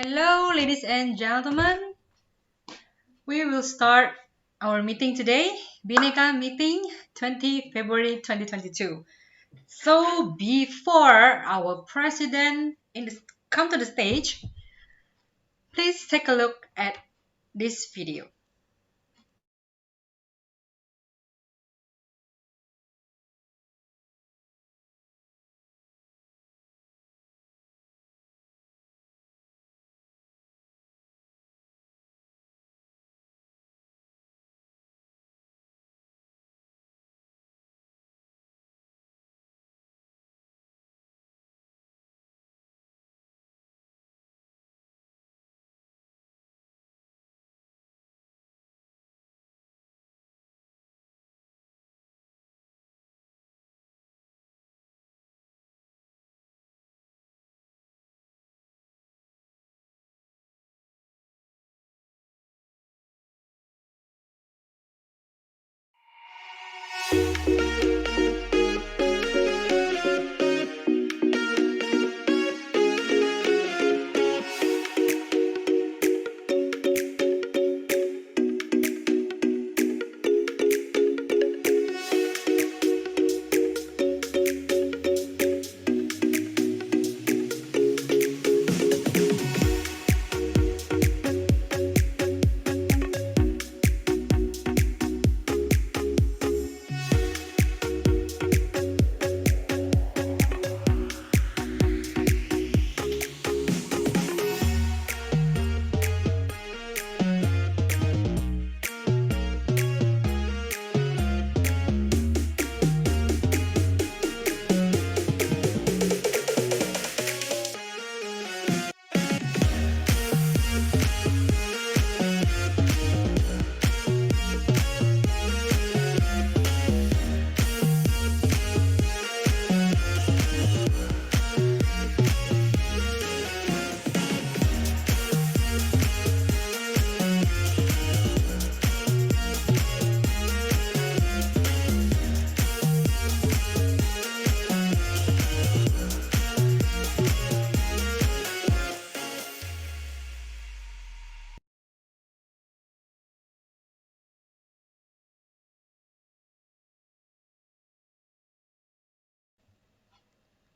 Hello, ladies and gentlemen. We will start our meeting today, Bhinneka meeting 20 February 2022. So before our president come to the stage, please take a look at this video.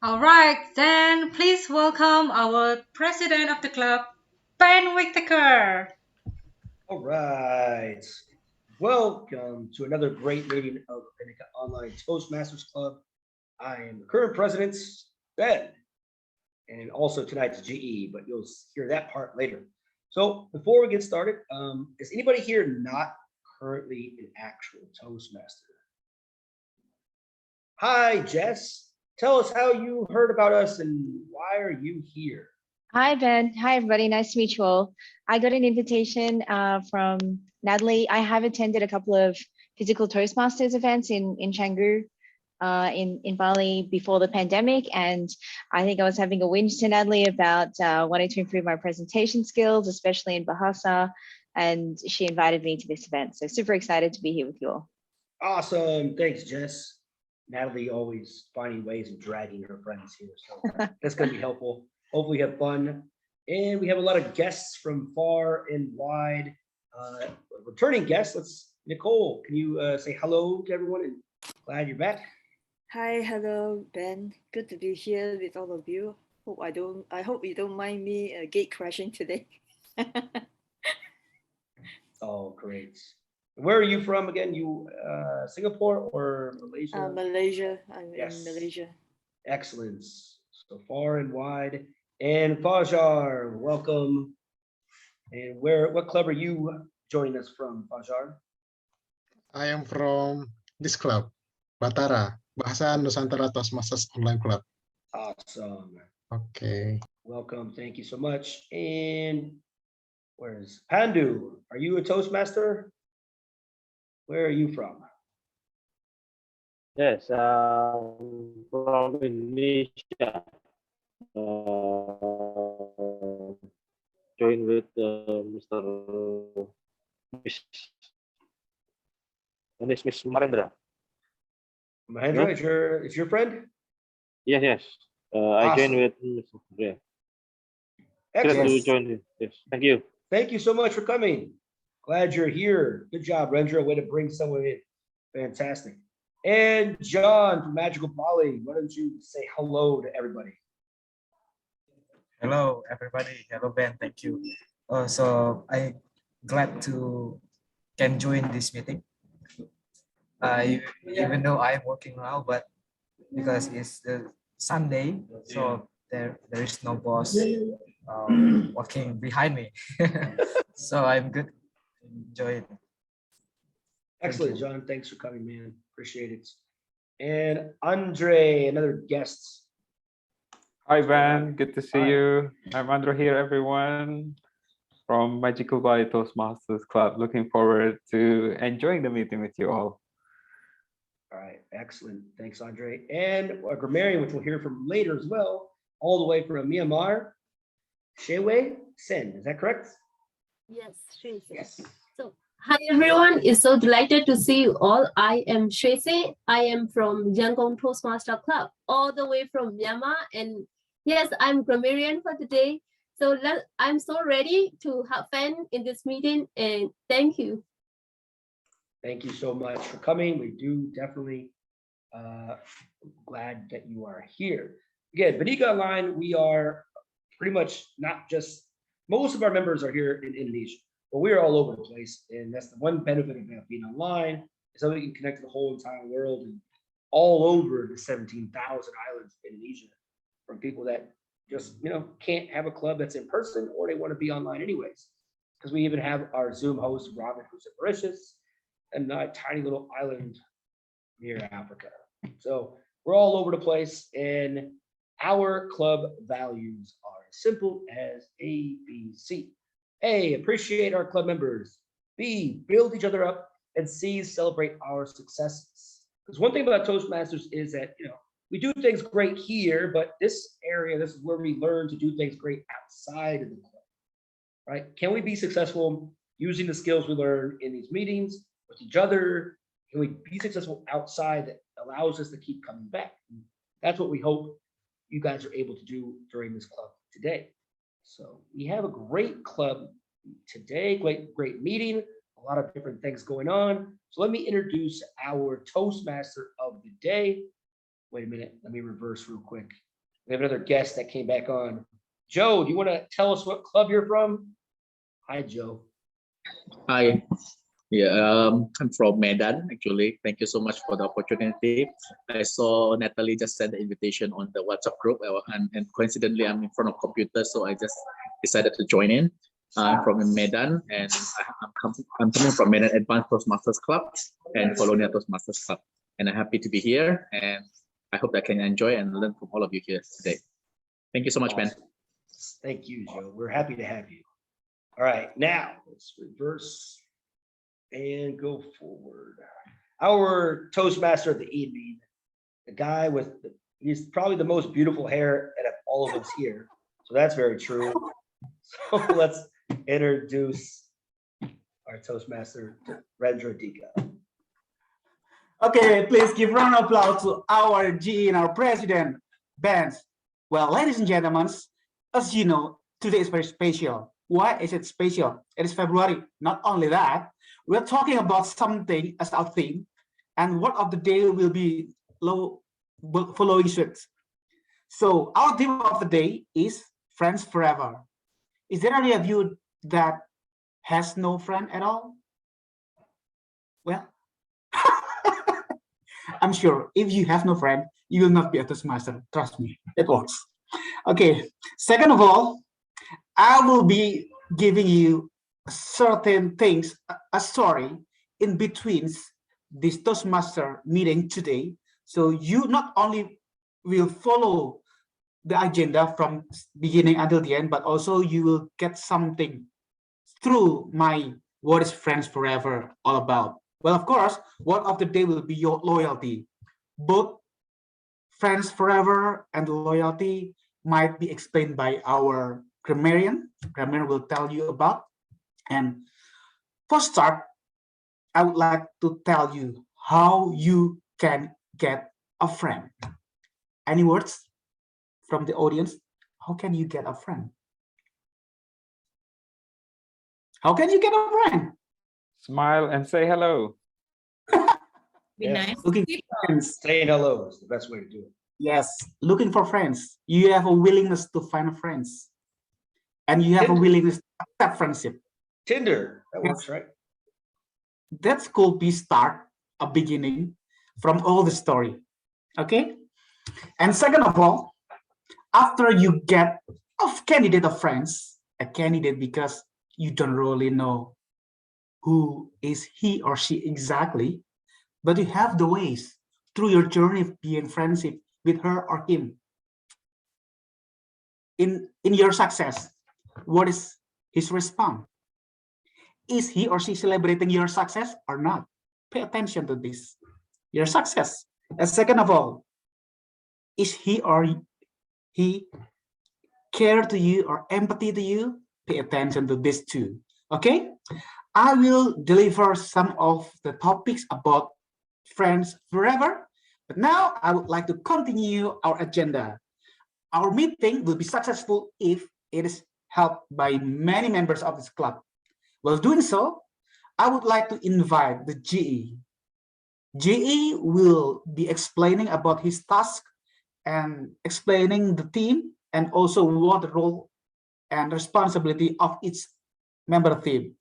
Alright, then please welcome our president of the club, Ben Whittaker. All right. Welcome to another great meeting of Bhinneka Online Toastmasters Club. I am the current president, Ben, and also tonight's GE, but you'll hear that part later. So before we get started, is anybody here not currently an actual Toastmaster? Hi, Jess. Tell us how you heard about us and why are you here? Hi, Ben. Hi, everybody. Nice to meet you all. I got an invitation from Natalie. I have attended a couple of physical Toastmasters events in Canggu, in Bali before the pandemic. And I think I was having a whinge to Natalie about wanting to improve my presentation skills, especially in Bahasa. And she invited me to this event. So super excited to be here with you all. Awesome. Thanks, Jess. Natalie always finding ways of dragging her friends here. So that's going to be helpful. Hopefully you have fun. And we have a lot of guests from far and wide. Returning guests, Nicole, can you say hello to everyone and glad you're back? Hi, hello, Ben. Good to be here with all of you. I hope you don't mind me gate crashing today. Oh, great. Where are you from again? You Singapore or Malaysia? Malaysia. I'm in Malaysia. Excellent. So far and wide. And Fajar, welcome. And what club are you joining us from, Fajar? I am from this club, Batara, Bahasa Nusantara Toastmasters Online Club. Awesome. Okay. Welcome. Thank you so much. And where's Pandu? Are you a Toastmaster? Where are you from? Yes, from Indonesia. Join with Mr. Miss. And it's Miss Marendra. Mahendra, is your friend? Yes, yes. I Awesome. joined with Mr. Yeah. Glad to Excellent. join you. Yes, thank you. Thank you so much for coming. Glad you're here. Good job, Rendra. Way to bring someone in. Fantastic. And John from Magical Bali, why don't you say hello to everybody? Hello, everybody. Hello, Ben. Thank you. So I glad to can join this meeting. Even though I'm working now, but because it's the Sunday, so there is no boss walking behind me. So I'm good. Enjoy it. Excellent, you. John. Thanks for coming, man. Appreciate it. And Andre, another guest. Hi, Ben. Good to see Hi. you. I'm Andrew here, everyone, from Magical Bali Toastmasters Club. Looking forward to enjoying the meeting with you all. All right, excellent. Thanks, Andre. And our grammarian, which we'll hear from later as well, all the way from Myanmar, Shewe Sen. Is that correct? Yes, Tracy. Yes. So, hi everyone. It's so delighted to see you all. I am Tracy. I am from Yangon Toastmaster Club, all the way from Myanmar. And yes, I'm grammarian for today. So I'm so ready to have fun in this meeting. And thank you. Thank you so much for coming. We do definitely glad that you are here. Again, Bhinneka Online, we are pretty much not just, most of our members are here in Indonesia, but we are all over the place. And that's the one benefit of being online, is that we can connect to the whole entire world and all over the 17,000 islands of Indonesia, from people that just, can't have a club that's in person, or they want to be online anyways. Because we even have our Zoom host, Robin, who's in Mauritius, and a tiny little island near Africa. So we're all over the place, and our club values are as simple as A, B, C. A, appreciate our club members. B, build each other up. And C, celebrate our successes. Because one thing about Toastmasters is that, we do things great here, but this area, this is where we learn to do things great outside of the club, right? Can we be successful using the skills we learn in these meetings with each other? Can we be successful outside that allows us to keep coming back? And that's what we hope you guys are able to do during this club today. So we have a great club today, great meeting, a lot of different things going on. So let me introduce our Toastmaster of the day. Wait a minute, let me reverse real quick. We have another guest that came back on. Joe, do you want to tell us what club you're from? Hi, Joe. Hi. Yeah, I'm from Medan, actually. Thank you so much for the opportunity. I saw Natalie just sent the invitation on the WhatsApp group, and coincidentally, I'm in front of computer, so I just decided to join in. I'm from Medan, and I'm coming from Medan Advanced Toastmasters Club and Colonial Toastmasters Club. And I'm happy to be here, and I hope I can enjoy and learn from all of you here today. Thank you so much, Ben. Awesome. Thank you, Joe. We're happy to have you. All right, now let's reverse and go forward. Our Toastmaster of the evening, the guy with he's probably the most beautiful hair out of all of us here. So that's very true. So let's introduce our Toastmaster, Rendra Dika. Okay, please give round of applause to our GE and our president, Ben. Well, ladies and gentlemen, as you know, today is very special. Why is it special? It is February. Not only that, we're talking about something as our theme, and word of the day will be following suit. So our theme of the day is friends forever. Is there any of you that has no friend at all? Well, I'm sure if you have no friend, you will not be a Toastmaster. Trust me, it works. Okay, second of all, I will be giving you certain things, a story in between this Toastmaster meeting today. So you not only will follow the agenda from beginning until the end, but also you will get something through my what is friends forever all about. Well, of course, word of the day will be your loyalty. Both friends forever and loyalty might be explained by our grammarian. Grammarian will tell you about. And for start, I would like to tell you how you can get a friend. Any words from the audience? How can you get a friend? How can you get a friend? Smile and say hello. Be Yes. nice. Looking for friends. Saying hello is the best way to do it. Yes, looking for friends. You have a willingness to find friends, and you have a Tinder. willingness to accept friendship. Tinder, that Yes. works, right? That could be start, a beginning from all the story. Okay. And second of all, after you get a candidate of friends, a candidate because you don't really know who is he or she exactly, but you have the ways through your journey of being friendship with her or him. In your success, what is his response? Is he or she celebrating your success or not? Pay attention to this, your success. And second of all, is he or he care to you or empathy to you? Pay attention to this too. Okay, I will deliver some of the topics about friends forever, but now I would like to continue our agenda. Our meeting will be successful if it is held by many members of this club. While doing so, I would like to invite the GE. GE will be explaining about his task and explaining the team and also what the role and responsibility of each member team.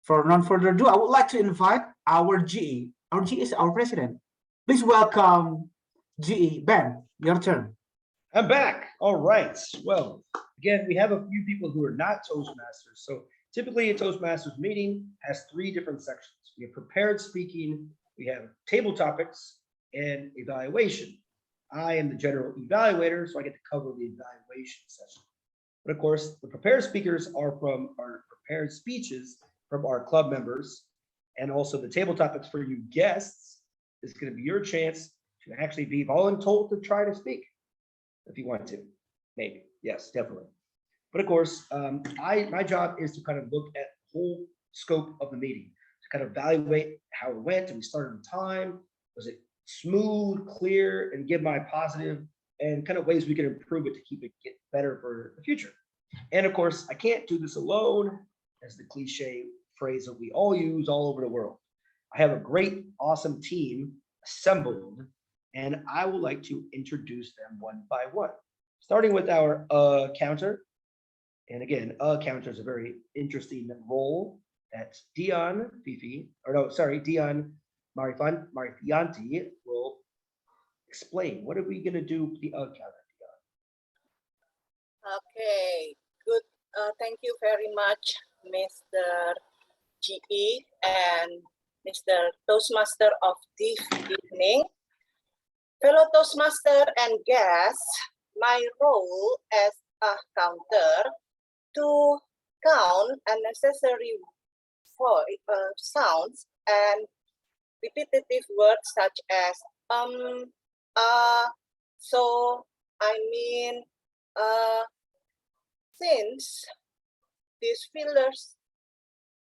For none further ado, I would like to invite our GE. Our GE is our president. Please welcome GE. Ben, your turn. I'm back. All right. Well, again, we have a few people who are not Toastmasters. So typically a Toastmasters meeting has 3 different sections. We have prepared speaking, we have table topics, and evaluation. I am the general evaluator, so I get to cover the evaluation session. But of course, the prepared speakers are from our prepared speeches from our club members, and also the table topics for you guests is going to be your chance to actually be voluntold to try to speak if you want to, maybe. Yes, definitely. But of course, my job is to kind of look at the whole scope of the meeting, to kind of evaluate how it went. Did we start on time? Was it smooth, clear, and give my positive and kind of ways we can improve it to keep it get better for the future. And of course, I can't do this alone, as the cliche phrase that we all use all over the world. I have a great, awesome team assembled, and I would like to introduce them one by one, starting with our counter. And again, counter is a very interesting role that Dion Marifianti will explain. What are we going to do with the counter, Dion? Okay, good. Thank you very much, Mr. GE and Mr. Toastmaster of this evening. Fellow Toastmaster and guests, my role as a counter to count unnecessary sounds and repetitive words such as so, I mean, since these fillers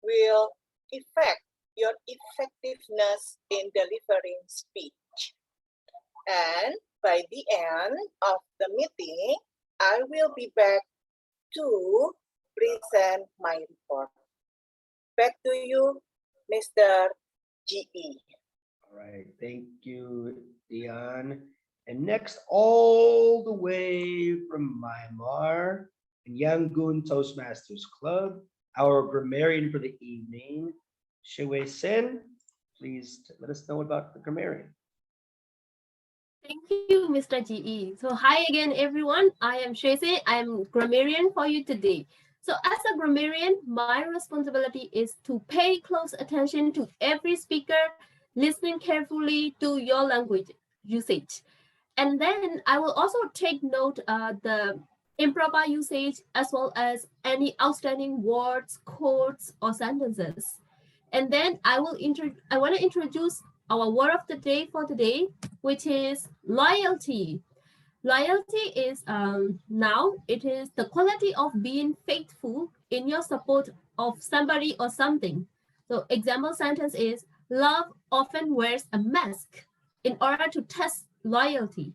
will affect your effectiveness in delivering speech. And by the end of the meeting, I will be back to present my report. Back to you, Mr. GE. All right, thank you, Dion. And next, all the way from Myanmar, in Yangon Toastmasters Club, our grammarian for the evening, Shiwei Sen. Please let us know about the grammarian. Thank you, Mr. GE. So hi again, everyone. I am Shese. I am grammarian for you today. So as a grammarian, my responsibility is to pay close attention to every speaker, listening carefully to your language usage. And then I will also take note the improper usage as well as any outstanding words, quotes, or sentences. And then I want to introduce our word of the day for today, which is loyalty. Loyalty is now it is the quality of being faithful in your support of somebody or something. So example sentence is love often wears a mask in order to test loyalty.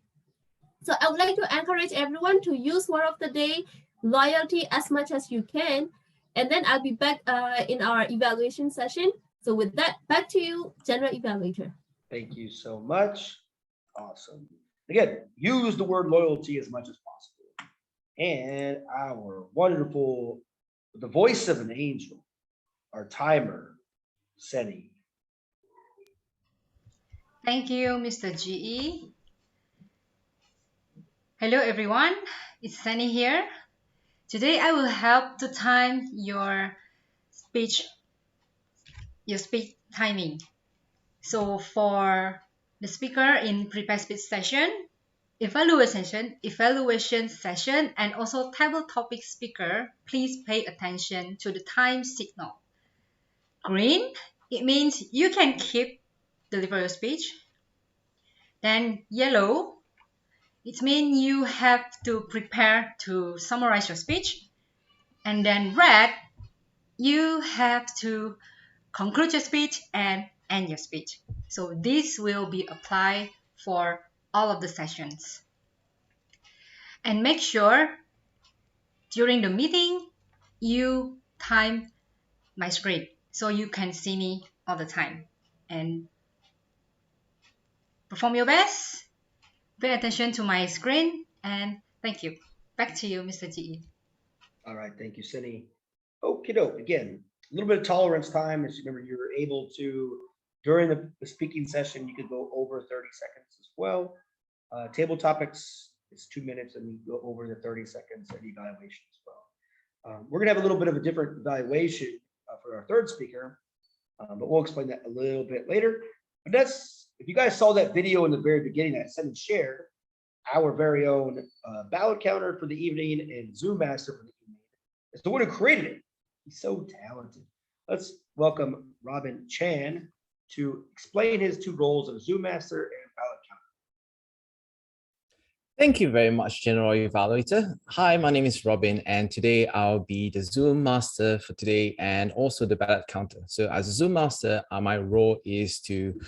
So I would like to encourage everyone to use word of the day loyalty as much as you can. And then I'll be back in our evaluation session. So with that, back to you, General Evaluator. Thank you so much. Awesome. Again, use the word loyalty as much as possible. And our wonderful, the voice of an angel, our timer, Seni. Thank you, Mr. GE. Hello, everyone. It's Sunny here. Today, I will help to time your speech timing. So for the speaker in prepared speech session, evaluation session, and also table topic speaker, please pay attention to the time signal. Green, it means you can keep deliver your speech. Then yellow, it means you have to prepare to summarize your speech. And then red, you have to conclude your speech and end your speech. So this will be applied for all of the sessions. And make sure during the meeting, you time my screen so you can see me all the time. And perform your best, pay attention to my screen, and thank you. Back to you, Mr. GE. All right, thank you, Seni. Okie doke. Again, a little bit of tolerance time. As you remember, you're able to, during the speaking session, you could go over 30 seconds as well. Table topics, it's 2 minutes, and you go over the 30 seconds and evaluation as well. We're gonna have a little bit of a different evaluation for our third speaker, but we'll explain that a little bit later. But that's, if you guys saw that video in the very beginning that Seni shared, our very own ballot counter for the evening and Zoom master for the evening is the one who created it. He's so talented. Let's welcome Robin Chan to explain his two roles of Zoom master and ballot counter. Thank you very much, General Evaluator. Hi, my name is Robin, and today I'll be the Zoom master for today and also the ballot counter. So as a Zoom master, my role is to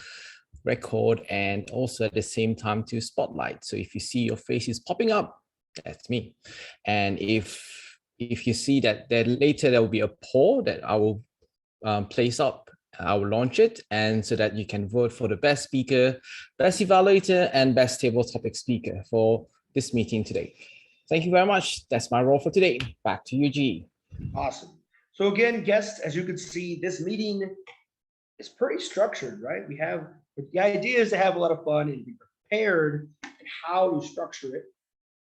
record and also at the same time to spotlight. So if you see your face is popping up, that's me. And if you see that later there will be a poll that I will place up, I will launch it, and so that you can vote for the best speaker, best evaluator, and best table topic speaker for this meeting today. Thank you very much. That's my role for today. Back to you, G. Awesome. So again, guests, as you can see, this meeting is pretty structured, right? The idea is to have a lot of fun and be prepared in how to structure it,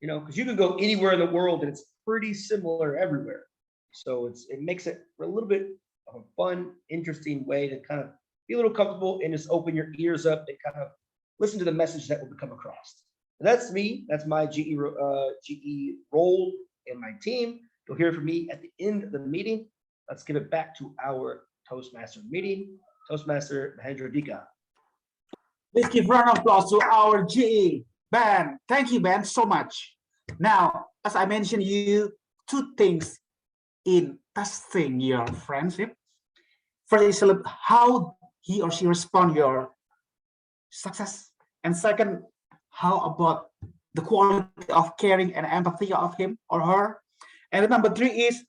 because you can go anywhere in the world and it's pretty similar everywhere. So it makes it a little bit of a fun, interesting way to kind of be a little comfortable and just open your ears up and kind of listen to the message that will come across. And that's me. That's my GE role and my team. You'll hear from me at the end of the meeting. Let's give it back to our Toastmaster meeting. Toastmaster Mahendra Dika. Let's give a round of applause to our GE, Ben. Thank you, Ben, so much. Now, as I mentioned you, two things in testing your friendship. First is how he or she respond your success. And second, how about the quality of caring and empathy of him or her. And number three is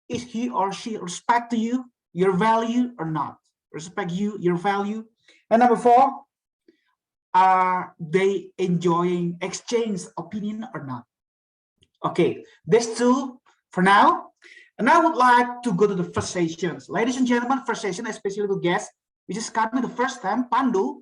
he or she respect to you, your value or not? Respect you, your value. And number four, are they enjoying exchange opinion or not? Okay, these two for now. And I would like to go to the first sessions. Ladies and gentlemen, first session, especially to guests, which is coming the first time, Pandu.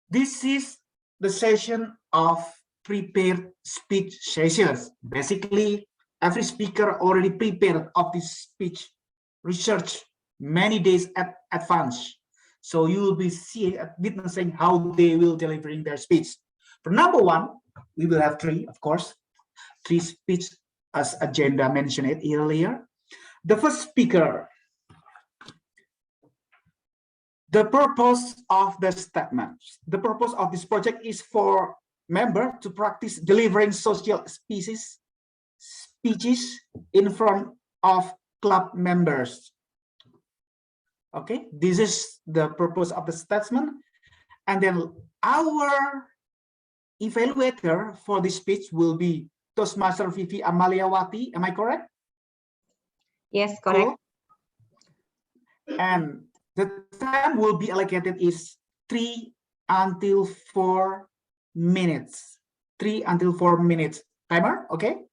This is the session of prepared speech sessions. Basically, every speaker already prepared of this speech research many days at advance. So you will be seeing, witnessing how they will delivering their speech. For number one, we will have three, of course, three speech as agenda mentioned it earlier. The first speaker, the purpose of the statement. The purpose of this project is for member to practice delivering social speeches in front of club members. Okay, this is the purpose of the statement. And then our evaluator for this speech will be Toastmaster Vivi Amaliawati. Am I correct? Yes, correct. And the time will be allocated is 3 until 4 minutes. 3 until 4 minutes timer, okay?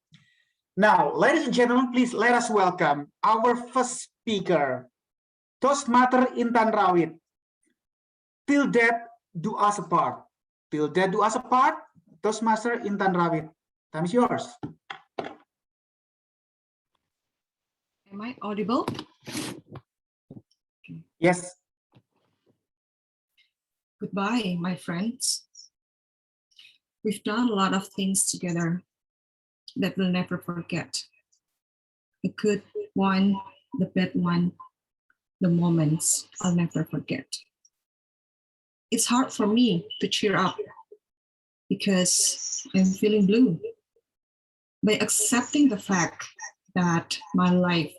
Now, ladies and gentlemen, please let us welcome our first speaker, Toastmaster Intan Rawit. Till death do us apart. Till death do us apart, Toastmaster Intan Rawit. Time is yours. Am I audible? Yes. Goodbye, my friends. We've done a lot of things together that we'll never forget. The good one, the bad one, the moments I'll never forget. It's hard for me to cheer up because I'm feeling blue. By accepting the fact that my life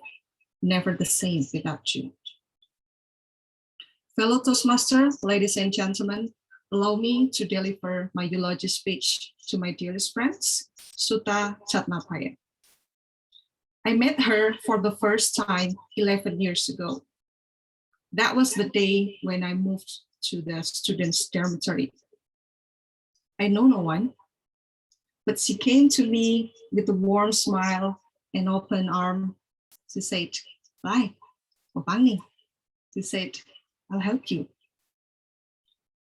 never the same without you. Fellow Toastmaster, ladies and gentlemen, allow me to deliver my eulogy speech to my dearest friends, Suta Chatnapaya. I met her for the first time 11 years ago. That was the day when I moved to the students' dormitory. I know no one, but she came to me with a warm smile and open arm. She said, "Bye, Opangni." She said, "I'll help you."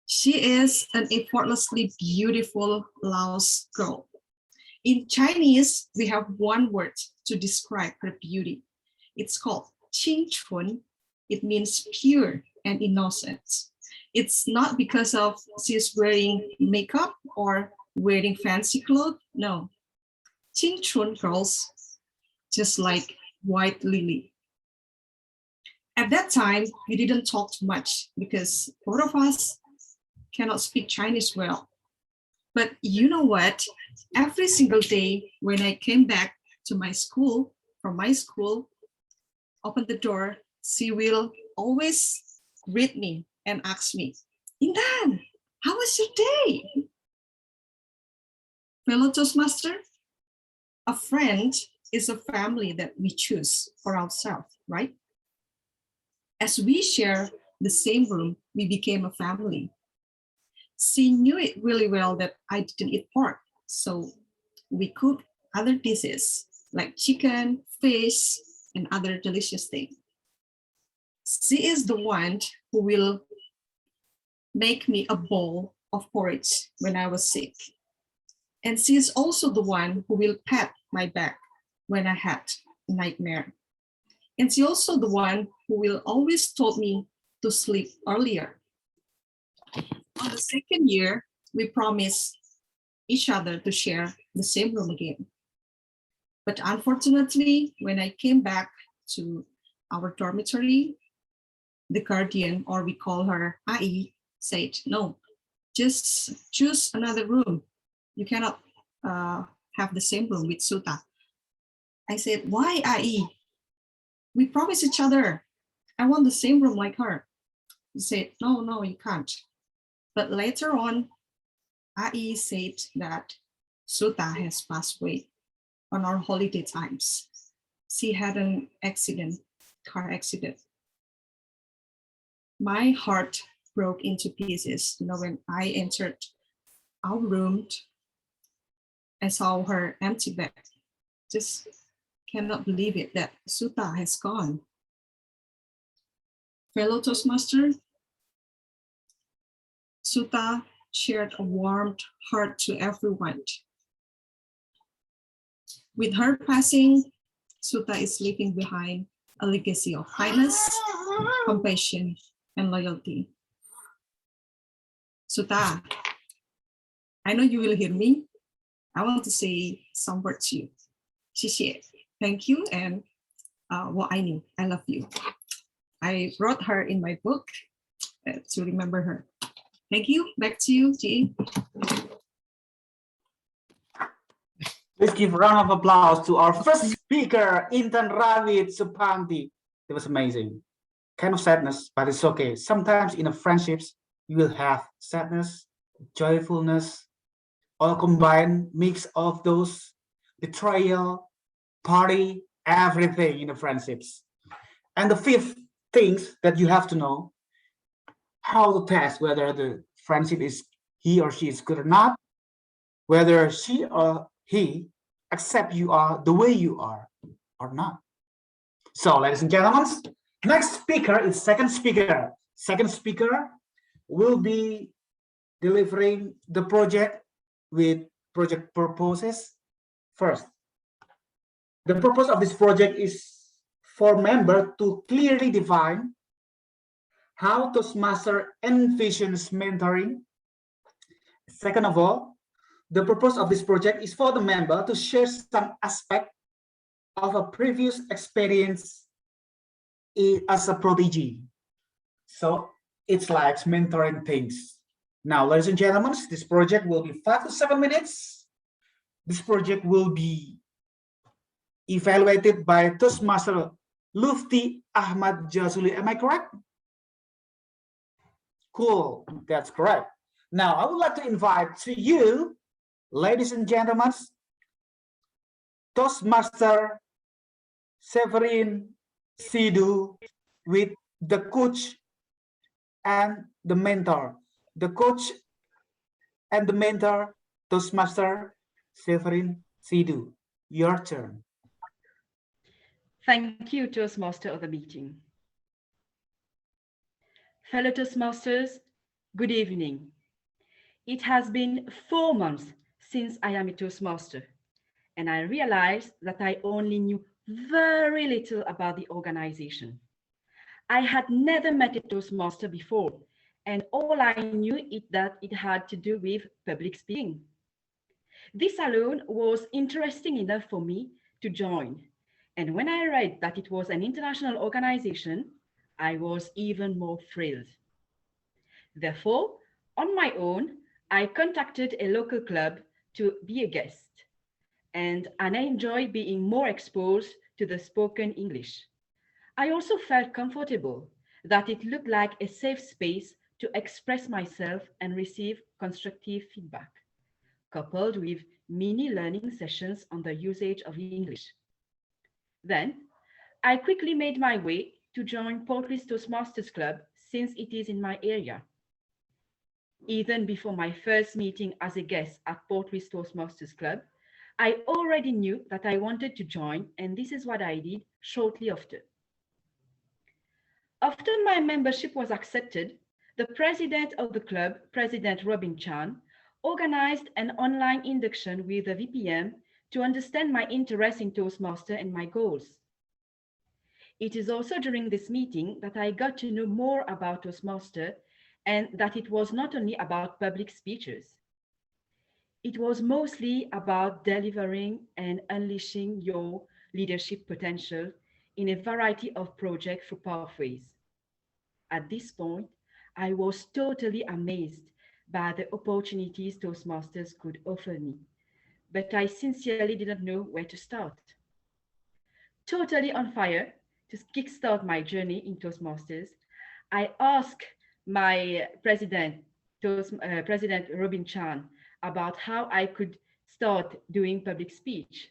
She is an effortlessly beautiful Laos girl. In Chinese, we have one word to describe her beauty. It's called Qing Chun. It means pure and innocent. It's not because of she's wearing makeup or wearing fancy clothes. No. Qing Chun girls, just like white lily. At that time, we didn't talk too much because both of us cannot speak Chinese well. But you know what? Every single day when I came back to my school, from my school, open the door, she will always greet me and ask me, "Intan, how was your day?" Fellow Toastmaster, a friend is a family that we choose for ourselves, right? As we share the same room, we became a family. She knew it really well that I didn't eat pork, so we cooked other dishes like chicken, fish, and other delicious things. She is the one who will make me a bowl of porridge when I was sick. And she is also the one who will pat my back when I had a nightmare. And she also the one who will always told me to sleep earlier. On the second year, we promised each other to share the same room again. But unfortunately, when I came back to our dormitory, the guardian, or we call her Ai, said, "No, just choose another room. You cannot have the same room with Suta." I said, "Why, Ai? We promised each other. I want the same room like her." He said, no, you can't." But later on, Ai said that Suta has passed away on our holiday times. She had an accident, car accident. My heart broke into pieces. When I entered our room, I saw her empty bed. Just cannot believe it that Suta has gone. Fellow Toastmaster, Suta shared a warm heart to everyone. With her passing, Suta is leaving behind a legacy of kindness, compassion, and loyalty. Suta, I know you will hear me. I want to say some words to you. 谢谢, thank you, and 我爱你, I love you. I wrote her in my book to remember her. Thank you. Back to you, Ji. Let's give a round of applause to our first speaker, Intan Rawit Supanti. It was amazing. Kind of sadness, but it's okay. Sometimes in a friendships, you will have sadness, joyfulness, all combined, mix of those, betrayal, party, everything in the friendships. And the fifth things that you have to know: how to test whether the friendship is he or she is good or not, whether she or he accept you are the way you are or not. So, ladies and gentlemen, next speaker is second speaker. Second speaker will be delivering the project with project purposes. First, the purpose of this project is for member to clearly define how Toastmaster envisions mentoring. Second of all, the purpose of this project is for the member to share some aspect of a previous experience as a prodigy. So it's like mentoring things. Now, ladies and gentlemen, this project will be 5 to 7 minutes. This project will be evaluated by Toastmaster Lufti Ahmad Jazuli. Am I correct? Cool, that's correct. Now, I would like to invite to you, ladies and gentlemen, Toastmaster Severin Sidu with the coach and the mentor. The coach and the mentor, Toastmaster Severin Sidu. Your turn. Thank you, Toastmaster of the meeting. Fellow Toastmasters, good evening. It has been 4 months since I am a Toastmaster, and I realized that I only knew very little about the organization. I had never met a Toastmaster before, and all I knew is that it had to do with public speaking. This alone was interesting enough for me to join, and when I read that it was an international organization, I was even more thrilled. Therefore, on my own, I contacted a local club to be a guest, and I enjoyed being more exposed to the spoken English. I also felt comfortable that it looked like a safe space to express myself and receive constructive feedback, coupled with mini learning sessions on the usage of English. Then, I quickly made my way to join Port Louis Toastmasters Club since it is in my area. Even before my first meeting as a guest at Port Louis Toastmasters Club, I already knew that I wanted to join, and this is what I did shortly after. After my membership was accepted, the president of the club, President Robin Chan, organized an online induction with a VPM to understand my interest in Toastmaster and my goals. It is also during this meeting that I got to know more about Toastmaster and that it was not only about public speeches. It was mostly about delivering and unleashing your leadership potential in a variety of projects through pathways. At this point, I was totally amazed by the opportunities Toastmasters could offer me, but I sincerely didn't know where to start. Totally on fire to kickstart my journey in Toastmasters, I asked my president, President Robin Chan, about how I could start doing public speech.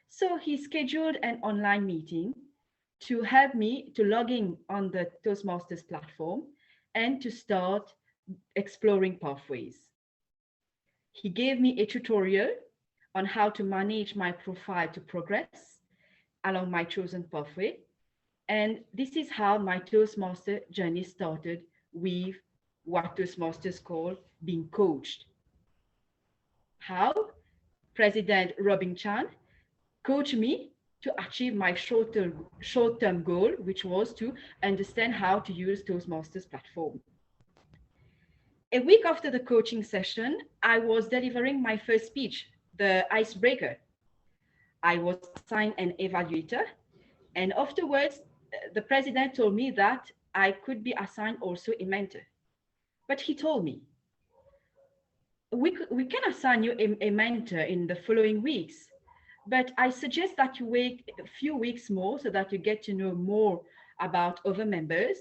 So he scheduled an online meeting to help me to log in on the Toastmasters platform and to start exploring pathways. He gave me a tutorial on how to manage my profile to progress along my chosen pathway. And this is how my Toastmaster journey started with what Toastmasters call being coached. How? President Robin Chan coached me to achieve my short-term goal, which was to understand how to use Toastmasters platform. A week after the coaching session, I was delivering my first speech, the icebreaker. I was assigned an evaluator, and afterwards, the president told me that I could be assigned also a mentor. But he told me, we can assign you a mentor in the following weeks, but I suggest that you wait a few weeks more so that you get to know more about other members.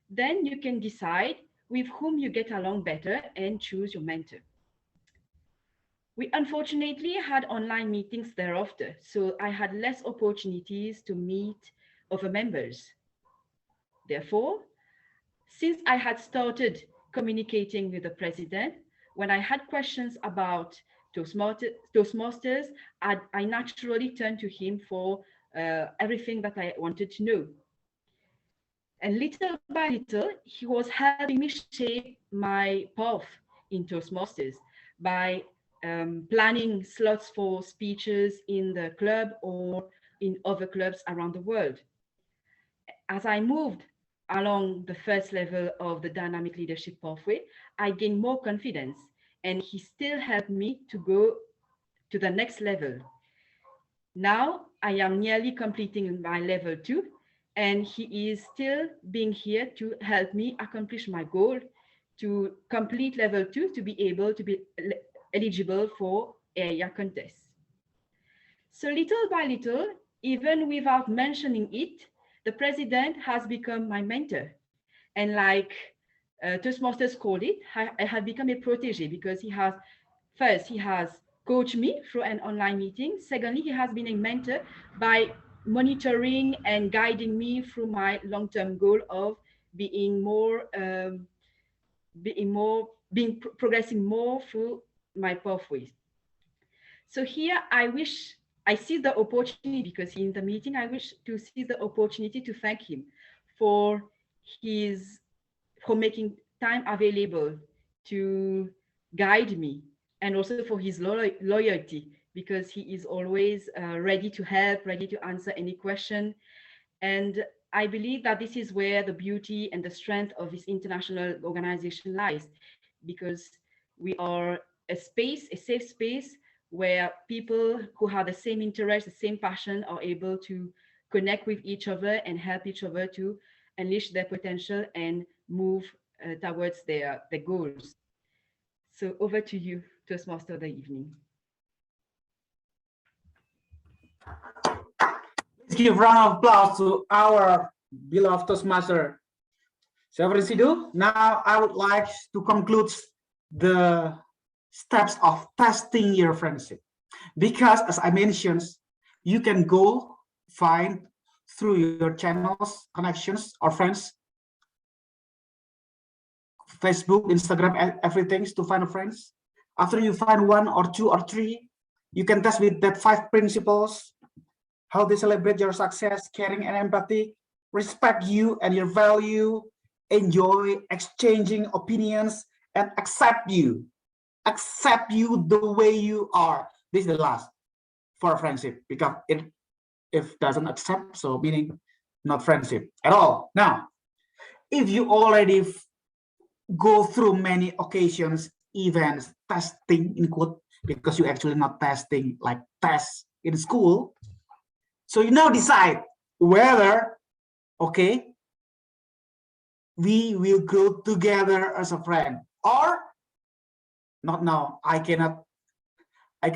Then you can decide with whom you get along better and choose your mentor. We unfortunately had online meetings thereafter, so I had less opportunities to meet other members. Therefore, since I had started communicating with the president, when I had questions about Toastmasters, I naturally turned to him for everything that I wanted to know. And little by little, he was helping me shape my path in Toastmasters by planning slots for speeches in the club or in other clubs around the world. As I moved along the first level of the dynamic leadership pathway, I gained more confidence, and he still helped me to go to the next level. Now I am nearly completing my level 2, and he is still being here to help me accomplish my goal to complete level 2 to be able to be eligible for area contests. So little by little, even without mentioning it, the president has become my mentor. And like Toastmasters called it, I have become a protege because he has coached me through an online meeting. Secondly, he has been a mentor by monitoring and guiding me through my long-term goal of progressing more through my pathways. So here I see the opportunity because in the meeting, I wish to see the opportunity to thank him for making time available to guide me, and also for his loyalty, because he is always ready to help, ready to answer any question. And I believe that this is where the beauty and the strength of this international organization lies, because we are a safe space where people who have the same interest, the same passion are able to connect with each other and help each other to unleash their potential and move towards their goals. So over to you, Toastmaster of the evening. Let's give a round of applause to our beloved Toastmaster, Severin Sidu. Now I would like to conclude the steps of testing your friendship. Because as I mentioned, you can go find through your channels, connections, or friends, Facebook, Instagram, everything to find friends. After you find 1 or 2 or 3, you can test with that 5 principles, how they celebrate your success, caring and empathy, respect you and your value, enjoy exchanging opinions, and accept you the way you are. This is the last for friendship, because if doesn't accept, so meaning not friendship at all. Now, if you already go through many occasions, events, testing in quote, because you actually not testing like tests in school, so you now decide whether, okay, we will grow together as a friend, or not now. I can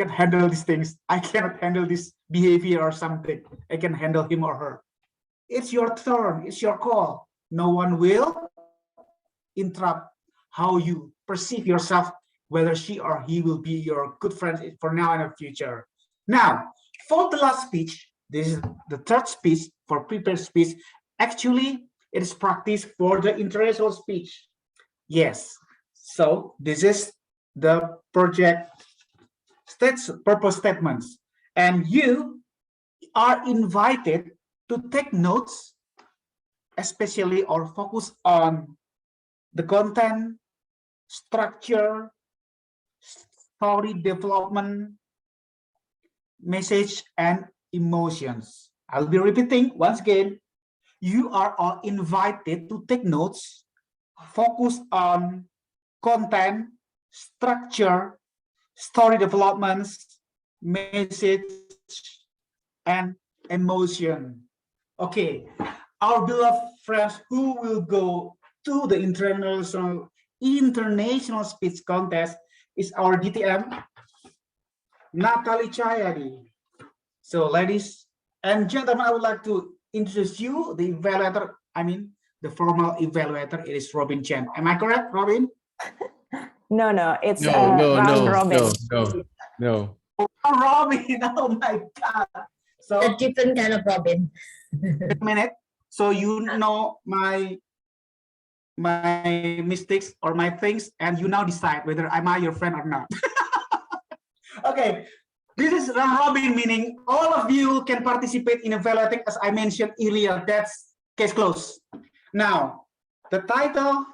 handle these things. I cannot handle this behavior or something. I can handle him or her. It's your turn. It's your call. No one will interrupt how you perceive yourself, whether she or he will be your good friend for now and the future. Now, for the last speech, this is the third speech for prepared speech. Actually, it is practice for the international speech. Yes. So this is the project purpose statements, and you are invited to take notes, especially or focus on the content, structure, story development, message, and emotions. I'll be repeating once again. You are all invited to take notes, focus on content, structure, story developments, message, and emotion. Okay, our beloved friends who will go to the international speech contest is our DTM, Natalie Chayadi. So ladies and gentlemen, I would like to introduce you, the evaluator, the formal evaluator. It is Robin Chen. Am I correct, Robin? No, it's no, Robin. No. Oh, Robin, oh my God. So a different kind of Robin. a minute. So you know my mistakes or my things, and you now decide whether am I your friend or not. Okay, this is round robin, meaning all of you can participate in evaluating, as I mentioned earlier. That's case closed. Now, the title,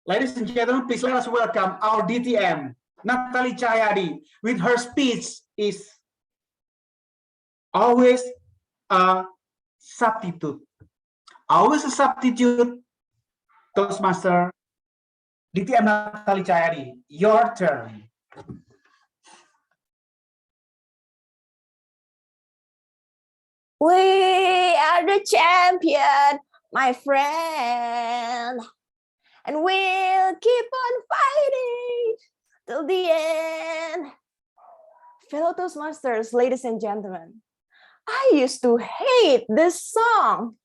ladies and gentlemen, please let us welcome our DTM, Natali Chayadi, with her speech is always a substitute. Always a substitute, Toastmaster DTM Natali Chayadi. Your turn. We are the champion, my friend, and we'll keep on fighting till the end. Fellow Toastmasters, ladies and gentlemen, I used to hate this song.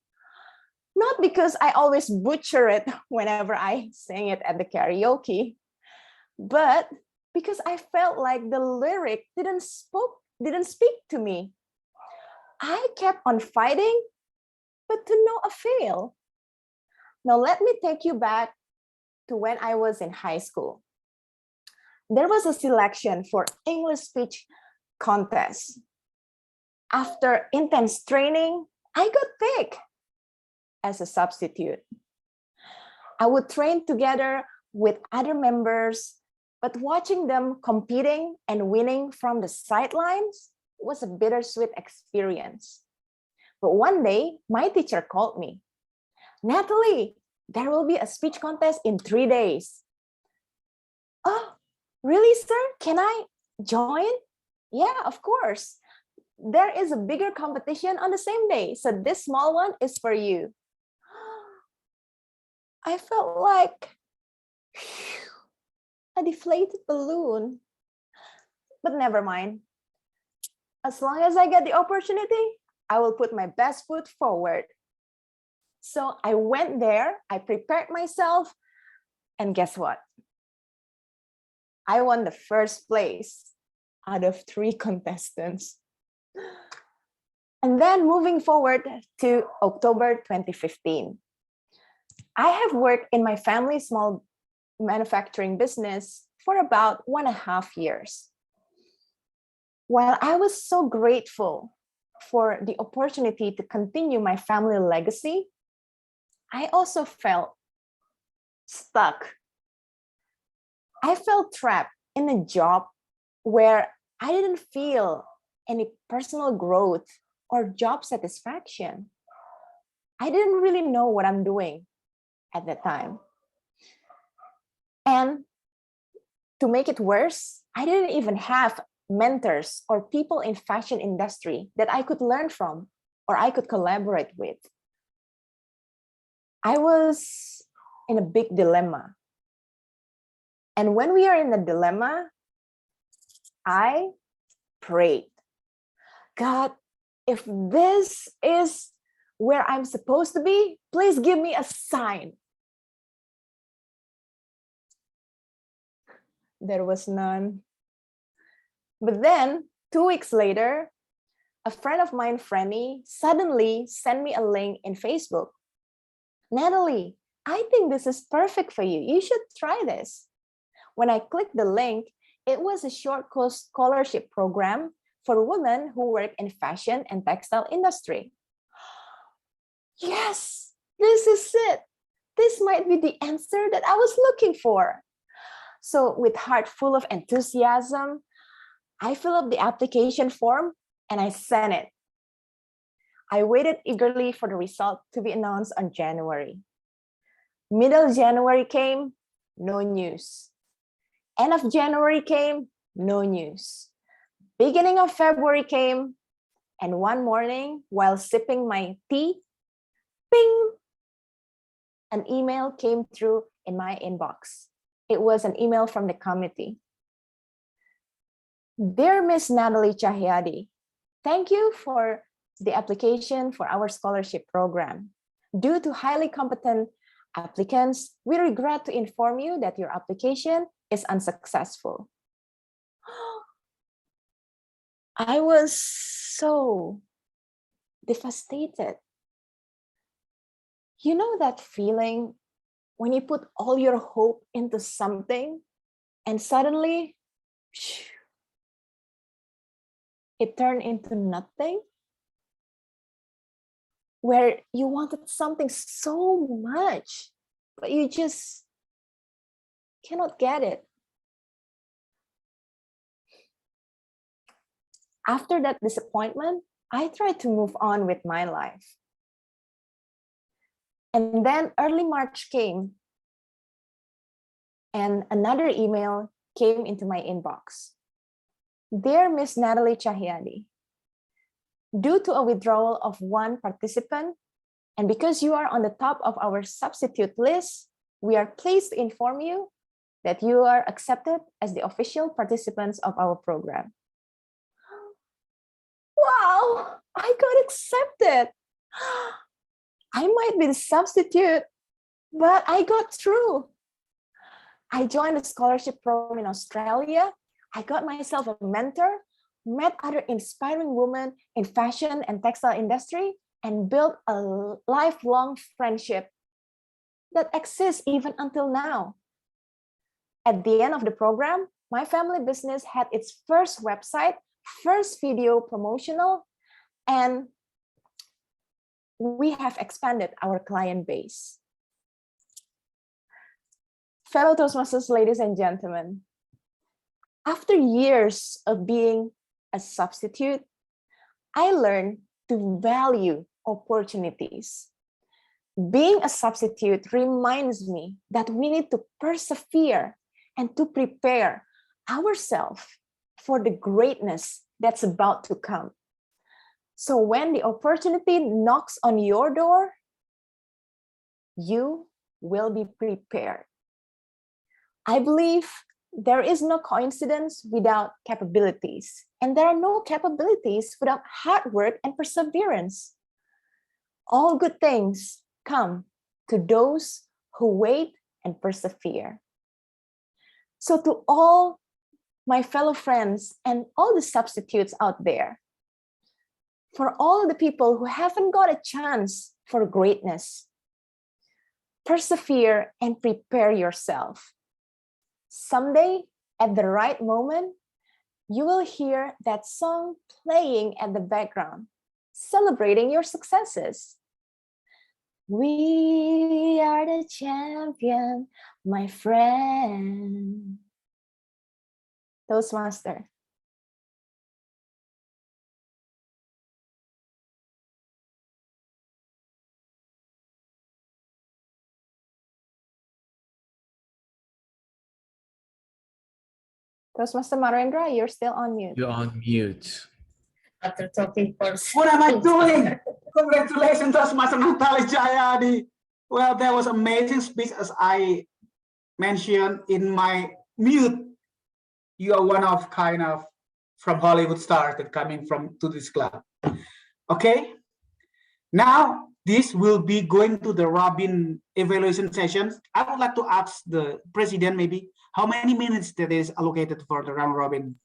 Not because I always butcher it whenever I sing it at the karaoke, but because I felt like the lyric didn't speak to me. I kept on fighting, but to no avail. Now let me take you back to when I was in high school. There was a selection for English speech contest. After intense training, I got picked as a substitute. I would train together with other members, but watching them competing and winning from the sidelines was a bittersweet experience. But one day, my teacher called me. Natalie, there will be a speech contest in 3 days. Oh, really, sir? Can I join? Yeah, of course. There is a bigger competition on the same day, so this small one is for you. I felt like a deflated balloon. But never mind. As long as I get the opportunity, I will put my best foot forward. So I went there, I prepared myself, and guess what? I won the first place out of 3 contestants. And then moving forward to October 2015. I have worked in my family's small manufacturing business for about 1.5 years. While I was so grateful for the opportunity to continue my family legacy, I also felt stuck. I felt trapped in a job where I didn't feel any personal growth or job satisfaction. I didn't really know what I'm doing at that time. And to make it worse, I didn't even have mentors or people in fashion industry that I could learn from or I could collaborate with. I was in a big dilemma. And when we are in a dilemma, I prayed, God, if this is where I'm supposed to be, please give me a sign. There was none. But then 2 weeks later, a friend of mine, Franny, suddenly sent me a link in Facebook. Natalie, I think this is perfect for you. You should try this. When I clicked the link, it was a short course scholarship program for women who work in fashion and textile industry. Yes, this is it. This might be the answer that I was looking for. So with heart full of enthusiasm, I filled up the application form and I sent it. I waited eagerly for the result to be announced on January. Middle January came, no news. End of January came, no news. Beginning of February came, and one morning, while sipping my tea, ping, an email came through in my inbox. It was an email from the committee. Dear Miss Natalie Chahyadi, thank you for the application for our scholarship program. Due to highly competent applicants, we regret to inform you that your application is unsuccessful. I was so devastated. You know that feeling when you put all your hope into something and suddenly it turned into nothing? Where you wanted something so much, but you just cannot get it. After that disappointment, I tried to move on with my life. And then early March came, and another email came into my inbox. Dear Miss Natalie Cahyadi, due to a withdrawal of one participant, and because you are on the top of our substitute list, we are pleased to inform you that you are accepted as the official participants of our program. Wow, I got accepted. I might be the substitute, but I got through. I joined a scholarship program in Australia. I got myself a mentor, met other inspiring women in fashion and textile industry, and built a lifelong friendship that exists even until now. At the end of the program, my family business had its first website, first video promotional, and we have expanded our client base. Fellow Toastmasters, ladies and gentlemen, after years of being a substitute, I learned to value opportunities. Being a substitute reminds me that we need to persevere and to prepare ourselves for the greatness that's about to come. So when the opportunity knocks on your door, you will be prepared. I believe there is no coincidence without capabilities, and there are no capabilities without hard work and perseverance. All good things come to those who wait and persevere. So to all my fellow friends and all the substitutes out there, for all the people who haven't got a chance for greatness, persevere and prepare yourself. Someday, at the right moment, you will hear that song playing at the background, celebrating your successes. We are the champion, my friend. Toastmaster. Toastmaster Marendra, you're still on mute. You're on mute. After talking for What am I doing? Congratulations, Toastmaster Natalie Cahyadi. Well, that was amazing speech. As I mentioned in my mute, you are one of kind of from Hollywood stars that coming from to this club. Okay. Now this will be going to the Robin evaluation sessions. I would like to ask the president maybe how many minutes that is allocated for the round robin.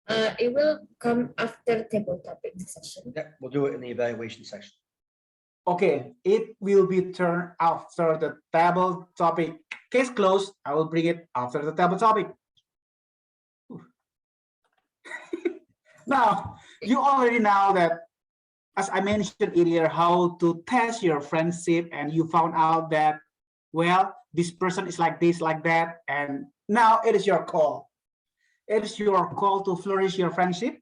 It will come after table topic session. Yeah, we'll do it in the evaluation section. Okay, it will be turned after the table topic. Case closed. I will bring it after the table topic. Now, you already know that, as I mentioned earlier, how to test your friendship, and you found out that, well, this person is like this, like that, and now it is your call. It is your call to flourish your friendship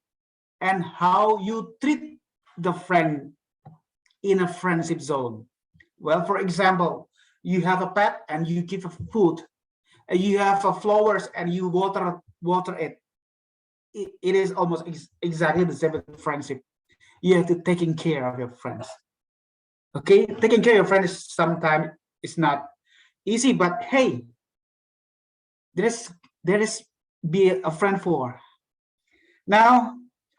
and how you treat the friend in a friendship zone. Well, for example, you have a pet and you give food, and you have flowers and you water it. It is almost exactly the same with friendship. You have to taking care of your friends. Okay, taking care of your friends sometimes it's not easy, but hey, there is be a friend for. Now,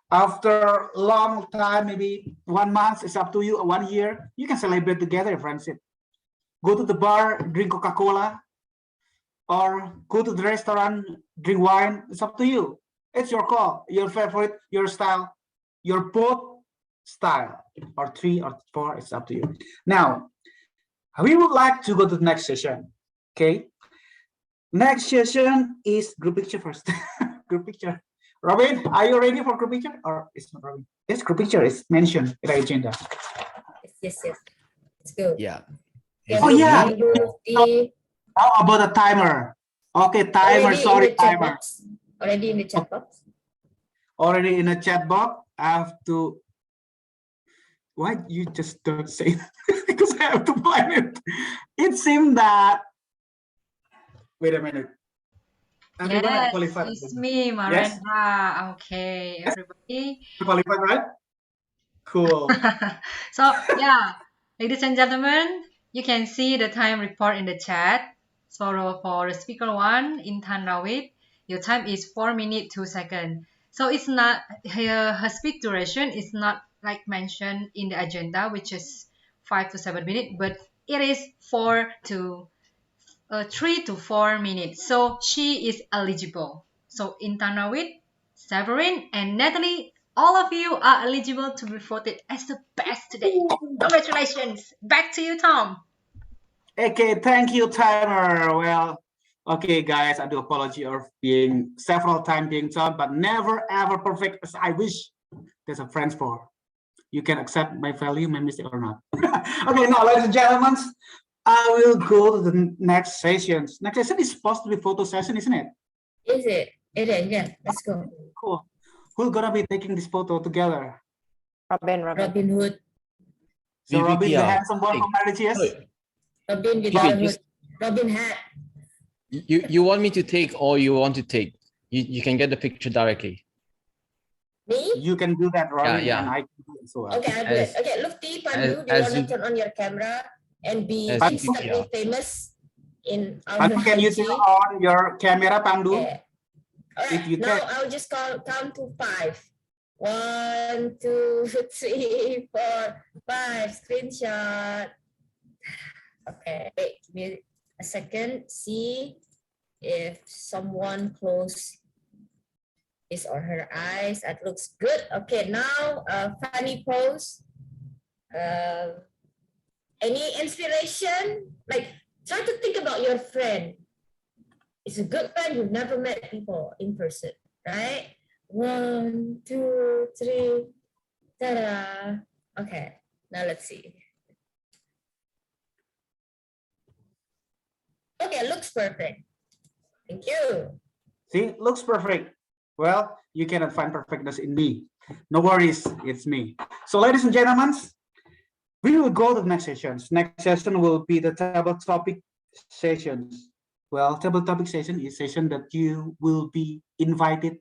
after a long time, maybe 1 month, it's up to you, 1 year, you can celebrate together friendship. Go to the bar, drink Coca-Cola, or go to the restaurant, drink wine. It's up to you. It's your call, your favorite, your style, your both style, or 3 or 4, it's up to you. Now, We would like to go to the next session. Okay. Next session is group picture first. Group picture. Robin, are you ready for group picture? Or it's not Robin? Yes, group picture is mentioned in the agenda. Yes. Let's go. Yeah. Oh yeah. The How about the timer? Okay, timer. already in Sorry, the chat timer. box. Already in the chat box. Already in the chat box. I have to. Why you just don't say it? Because I have to find it. It seemed that. Wait a minute. Everyone are Yes, qualified. it's me, Yes, Marendra. Okay, everybody. qualified, right? Cool. So yeah, ladies and gentlemen, you can see the time report in the chat. So for the speaker one, Intan Rawit, your time is 4 minutes 2 seconds. So it's not her speak duration is not like mentioned in the agenda, which is 5 to 7 minutes, but it is 3 to 4 minutes. So she is eligible. So Intan Rawit, Severin, and Natalie, all of you are eligible to be voted as the best today. Congratulations. Back to you, Tom. Okay, thank you, timer. Well, okay, guys, I do apology of being several times being done, but never ever perfect as I wish. There's a friends for. You can accept my value, my mistake or not. Okay, now, ladies and gentlemen, I will go to the next sessions. Next session is supposed to be photo session, isn't it? Is it? It is. Yeah. Let's go. Cool. Who's gonna be taking this photo together? Robin Hood. So Robin, the BBPR. handsome boy from Mauritius. Robin with Keep the it, hood. just- Robin hat. You want me to take or you want to take? You can get the picture directly. Me? You can do that, Robin, Yeah. and I can do it as well. Okay, I'll do it. Okay, look, Pandu, do you want to turn on your camera and be as instantly BBPR. famous in our Pandu, can you IG? turn on your camera, Pandu? Okay. All If right, you now can. I'll just count to 5. 1, 2, 3, 4, 5. Screenshot. Okay, wait, give me a second. See if someone close his or her eyes. That looks good. Okay, now funny pose. Any inspiration? Like, try to think about your friend. It's a good friend you've never met people in person, right? 1, 2, 3. Ta-da. Okay, now let's see. Okay, looks perfect. Thank you. See, looks perfect. Well, you cannot find perfectness in me. No worries, it's me. So, ladies and gentlemen, we will go to the next sessions. Next session will be the table topic sessions. Well, table topic session is session that you will be invited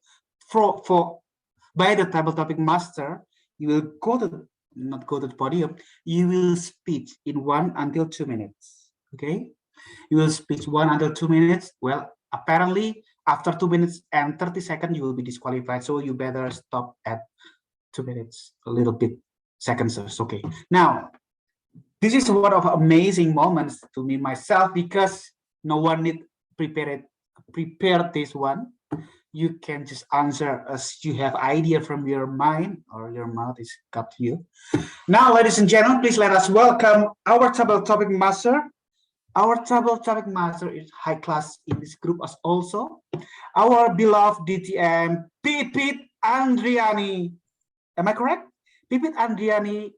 for by the table topic master. You will go to not go to the podium. You will speak in 1 until 2 minutes. Okay, you will speak 1 until 2 minutes. Well, apparently after 2 minutes and 30 seconds you will be disqualified. So you better stop at 2 minutes, a little bit seconds. Okay. Now, this is one of amazing moments to me myself because no one need prepare this one. You can just answer as you have idea from your mind or your mouth is up to you. Now, ladies and gentlemen, please let us welcome our table topic master. Our table topic master is high class in this group as also our beloved DTM Pipit Andriani. Am I correct? Pipit Andriani,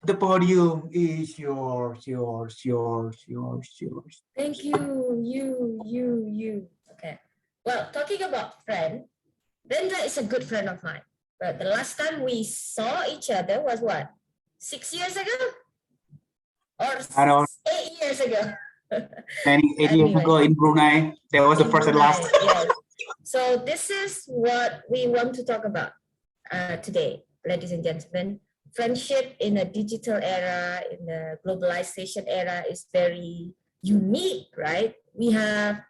the podium is yours. Thank you, you. Okay. Well, talking about friend, Brenda is a good friend of mine. But the last time we saw each other was what? 6 years ago? Or I don't 8 years ago? 8 years ago in Brunei. That was the first and last. Yes. So this is what we want to talk about today, ladies and gentlemen. Friendship in a digital era, in the globalization era, is very unique, right? We have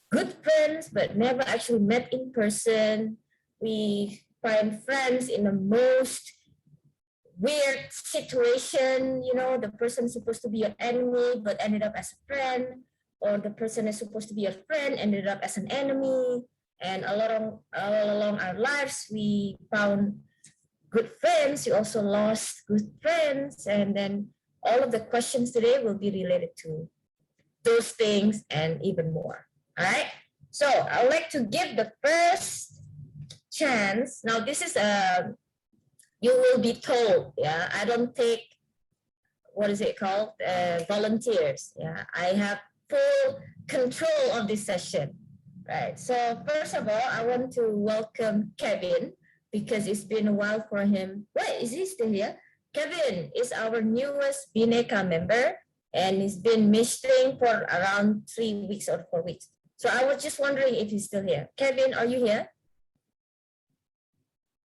good friends, but never actually met in person. We find friends in the most weird situation, you know, the person is supposed to be your enemy, but ended up as a friend, or the person is supposed to be your friend, ended up as an enemy. And all along our lives, we found good friends. We also lost good friends. And then all of the questions today will be related to those things and even more. All right. So I would like to give the first chance. Now this is you will be told. Yeah, I don't take, what is it called? Volunteers. Yeah, I have full control of this session. Right. So first of all, I want to welcome Kevin because it's been a while for him. Wait, is he still here? Kevin is our newest Bhinneka member, and he's been missing for around 3 weeks or 4 weeks. So I was just wondering if he's still here. Kevin, are you here?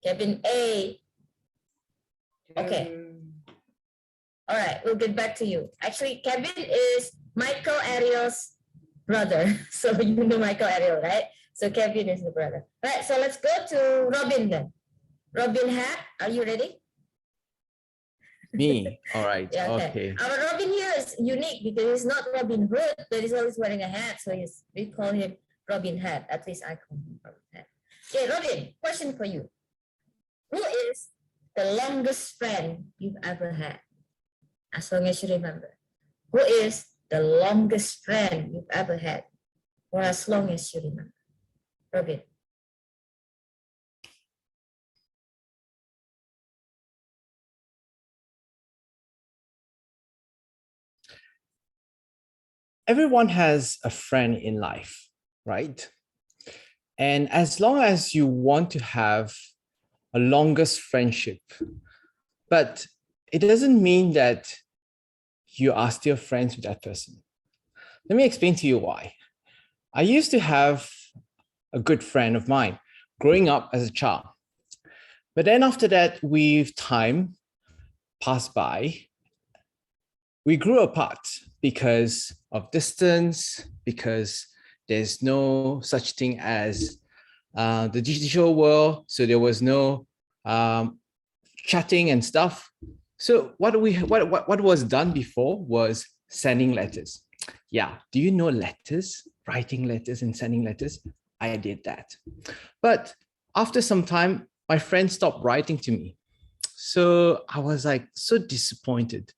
Kevin A. Okay. All right, we'll get back to you. Actually, Kevin is Michael Ariel's brother. So you know Michael Ariel, right? So Kevin is the brother. All right, so let's go to Robin then. Robin Hat, are you ready? Me. All right. Yeah, Okay. Our Robin here is unique because he's not Robin Hood, but he's always wearing a hat. So we call him Robin Hat. At least I call him Robin Hat. Okay, Robin, question for you. Who is the longest friend you've ever had? As long as you remember. Who is the longest friend you've ever had? For as long as you remember. Robin. Everyone has a friend in life, right? And as long as you want to have a longest friendship, but it doesn't mean that you are still friends with that person. Let me explain to you why. I used to have a good friend of mine growing up as a child. But then after that, with time passed by, we grew apart because of distance, because there's no such thing as the digital world. So there was no chatting and stuff. So what was done before was sending letters. Yeah, do you know letters? Writing letters and sending letters? I did that. But after some time, my friend stopped writing to me. So I was like so disappointed.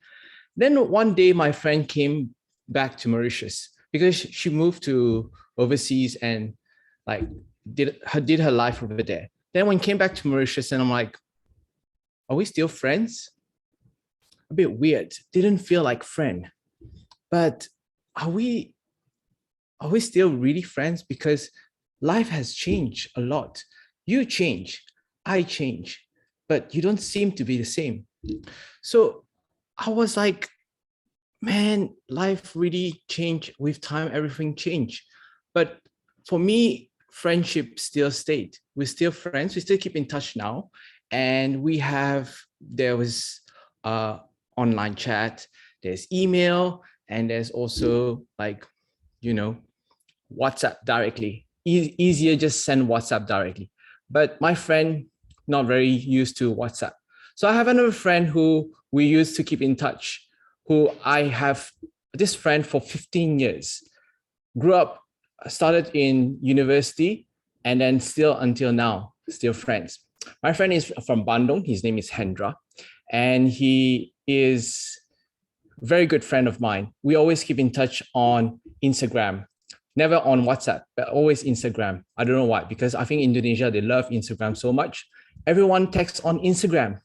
Then one day my friend came back to Mauritius because she moved to overseas and like did her life over there. Then when came back to Mauritius and I'm like, are we still friends? A bit weird. Didn't feel like friend. But are we still really friends? Because life has changed a lot. You change, I change, but you don't seem to be the same. So I was like, man, life really changed with time, everything changed. But for me, friendship still stayed. We're still friends, we still keep in touch now. And there was online chat, there's email, and there's also like, WhatsApp directly. Easier just send WhatsApp directly. But my friend, not very used to WhatsApp. So I have another friend who we used to keep in touch, who I have this friend for 15 years. Grew up, started in university, and then still until now, still friends. My friend is from Bandung. His name is Hendra, and he is a very good friend of mine. We always keep in touch on Instagram. Never on WhatsApp, but always Instagram. I don't know why, because I think Indonesia, they love Instagram so much. Everyone texts on Instagram.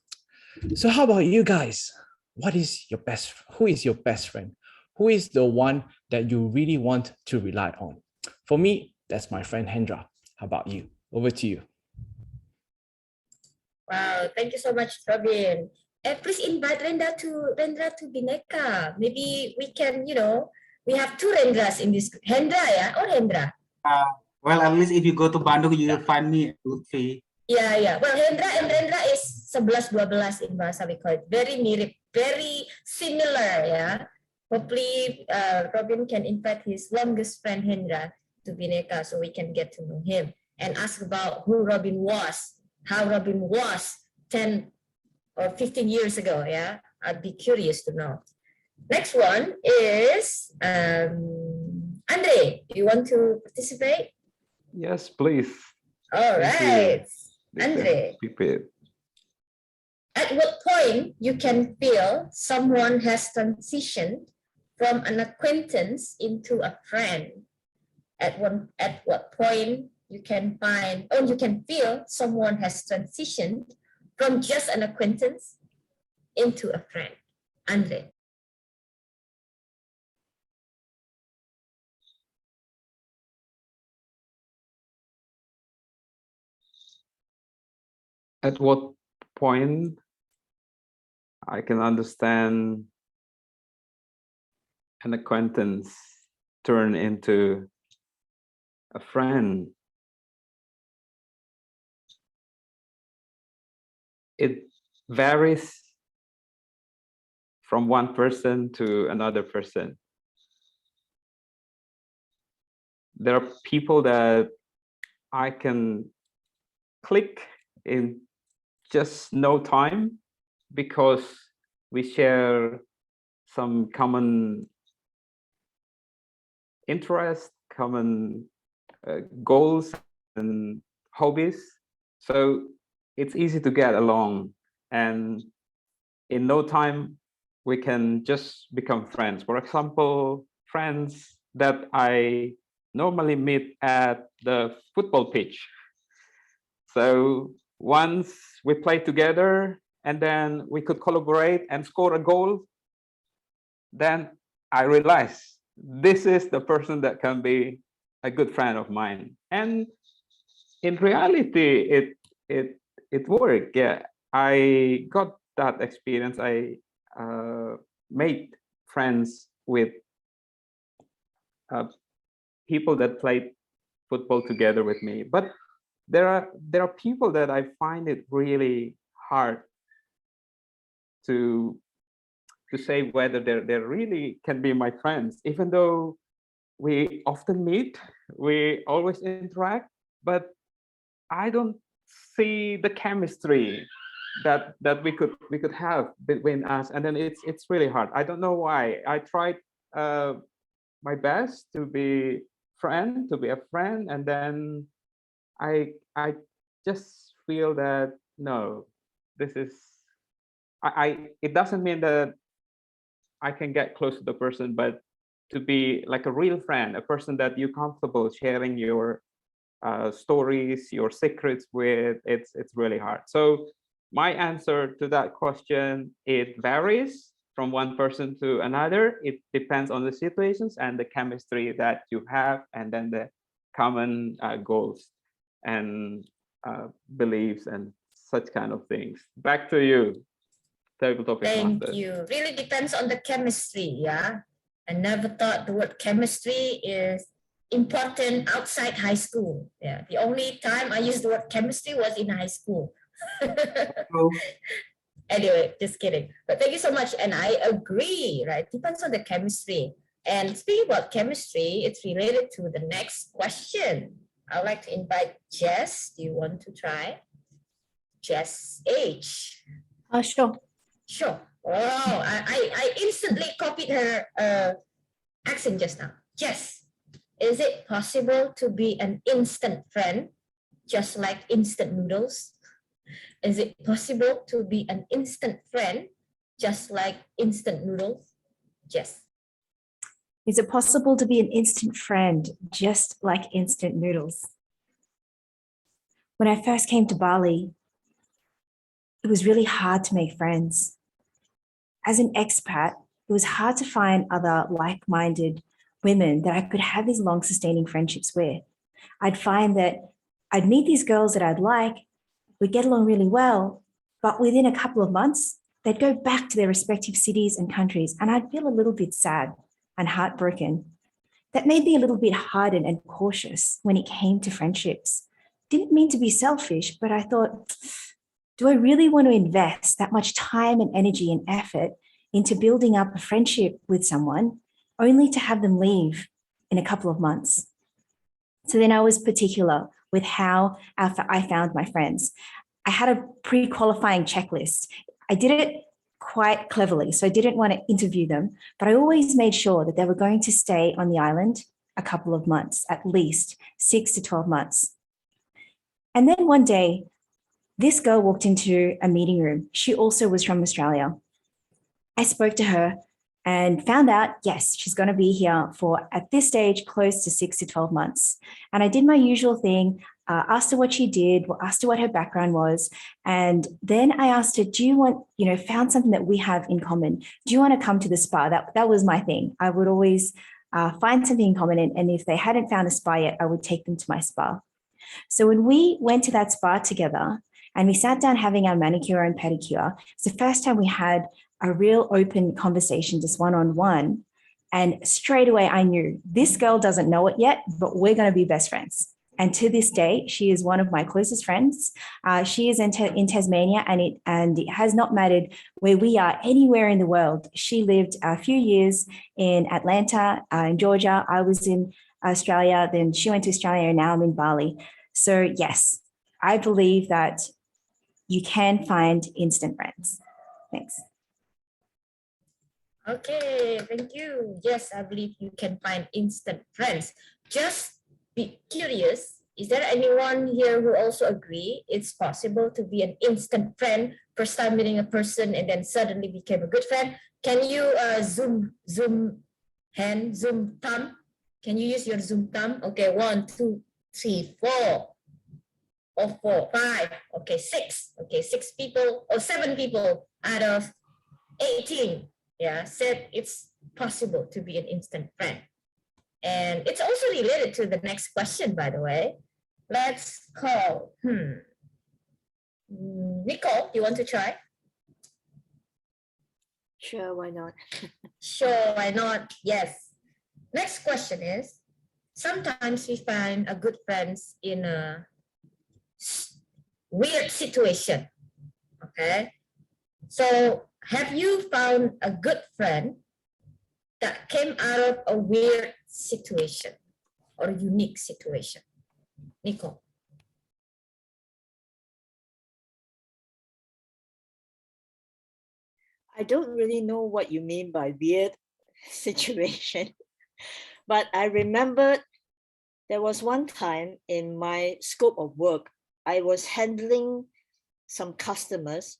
So how about you guys? Who is your best friend? Who is the one that you really want to rely on? For me, that's my friend Hendra. How about you? Over to you. Wow, thank you so much, Robin. Please invite Rendra to Bhinneka. Maybe we can, we have two Rendras in this. Hendra, yeah, or Hendra? Well, at least if you go to Bandung, you will find me at Lutfi. Yeah. Well, Hendra and Rendra is 11-12 in bahasa we call it. Very mirip, very similar, yeah. Hopefully, Robin can invite his longest friend Hendra to Bhinneka so we can get to know him and ask about who Robin was, how Robin was 10 or 15 years ago, yeah. I'd be curious to know. Next one is Andre. Do you want to participate? Yes, please. All Thank right. you. Andre. Prepare. At what point you can feel someone has transitioned from an acquaintance into a friend? At what point you can feel someone has transitioned from just an acquaintance into a friend? Andre. At what point I can understand an acquaintance turn into a friend? It varies from one person to another person. There are people that I can click in just no time because we share some common interest, common goals and hobbies. So it's easy to get along, and in no time we can just become friends. For example, friends that I normally meet at the football pitch. So once we play together and then we could collaborate and score a goal, then I realized this is the person that can be a good friend of mine. And in reality, it worked. Yeah, I got that experience. I made friends with people that played football together with me. But there are people that I find it really hard to say whether they really can be my friends, even though we often meet, we always interact, but I don't see the chemistry that we could have between us, and then it's really hard. I don't know why. I tried my best to be a friend, and then I just feel that no, this is I it doesn't mean that I can get close to the person, but to be like a real friend, a person that you're comfortable sharing your stories, your secrets with, it's really hard. So my answer to that question, it varies from one person to another. It depends on the situations and the chemistry that you have, and then the common goals and beliefs and such kind of things. Back to you, table topic Thank master. you. Really depends on the chemistry, yeah. I never thought the word chemistry is important outside high school. Yeah, the only time I used the word chemistry was in high school. Anyway, just kidding. But thank you so much. And I agree, right? Depends on the chemistry. And speaking about chemistry, it's related to the next question. I'd like to invite Jess. Do you want to try? Jess H. Sure. Sure. Oh, I instantly copied her accent just now. Jess, is it possible to be an instant friend, just like instant noodles? Is it possible to be an instant friend, just like instant noodles? Jess. Is it possible to be an instant friend, just like instant noodles? When I first came to Bali, it was really hard to make friends. As an expat, it was hard to find other like-minded women that I could have these long-sustaining friendships with. I'd find that I'd meet these girls that I'd like, we'd get along really well, but within a couple of months, they'd go back to their respective cities and countries, and I'd feel a little bit sad and heartbroken. That made me a little bit hardened and cautious when it came to friendships. Didn't mean to be selfish, but I thought, do I really want to invest that much time and energy and effort into building up a friendship with someone only to have them leave in a couple of months? So then I was particular with how I found my friends. I had a pre-qualifying checklist. I did it quite cleverly, so I didn't want to interview them, but I always made sure that they were going to stay on the island a couple of months, at least 6 to 12 months. And then one day, this girl walked into a meeting room. She also was from Australia. I spoke to her and found out, yes, she's going to be here for, at this stage, close to 6 to 12 months. And I did my usual thing, asked her what she did, asked her what her background was. And then I asked her, do you want, found something that we have in common. Do you want to come to the spa? That was my thing. I would always find something in common. And if they hadn't found a spa yet, I would take them to my spa. So when we went to that spa together and we sat down having our manicure and pedicure, it's the first time we had a real open conversation, just one-on-one. And straight away I knew this girl doesn't know it yet, but we're going to be best friends. And to this day, she is one of my closest friends. She is in Tasmania, and it has not mattered where we are anywhere in the world. She lived a few years in Atlanta, in Georgia. I was in Australia, then she went to Australia, and now I'm in Bali. So yes, I believe that you can find instant friends. Thanks. Okay, thank you. Yes, I believe you can find instant friends. Just be curious, is there anyone here who also agree it's possible to be an instant friend, first time meeting a person and then suddenly became a good friend? Can you zoom thumb? Can you use your zoom thumb? Okay, 1, 2, 3, 4. Or 4, 5. Okay, 6. Okay, 6 people or 7 people out of 18. Yeah, said it's possible to be an instant friend. And it's also related to the next question, by the way. Let's call, Nicole, you want to try? Sure, why not? Sure, why not? Yes. Next question is, sometimes we find a good friends in a weird situation, okay? So have you found a good friend that came out of a weird situation or unique situation? Nicole. I don't really know what you mean by weird situation, but I remember there was one time in my scope of work, I was handling some customers,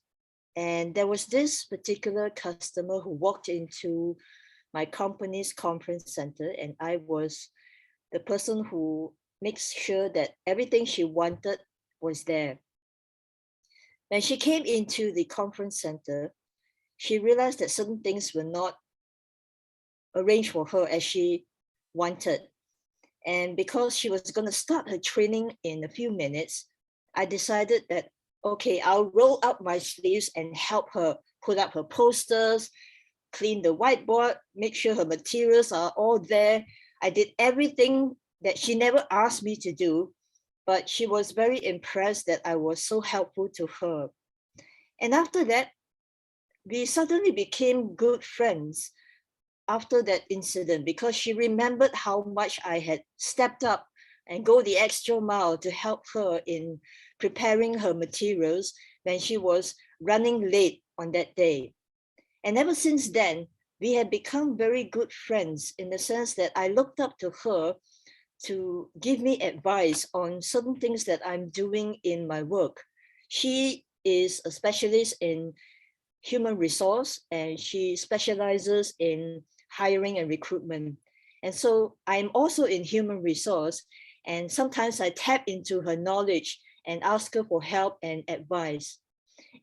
and there was this particular customer who walked into my company's conference center, and I was the person who makes sure that everything she wanted was there. When she came into the conference center, she realized that certain things were not arranged for her as she wanted. And because she was going to start her training in a few minutes, I decided that, okay, I'll roll up my sleeves and help her put up her posters, clean the whiteboard, make sure her materials are all there. I did everything that she never asked me to do, but she was very impressed that I was so helpful to her. And after that, we suddenly became good friends after that incident, because she remembered how much I had stepped up and go the extra mile to help her in preparing her materials when she was running late on that day. And ever since then, we have become very good friends in the sense that I looked up to her to give me advice on certain things that I'm doing in my work. She is a specialist in human resource, and she specializes in hiring and recruitment. And so I'm also in human resource, and sometimes I tap into her knowledge and ask her for help and advice.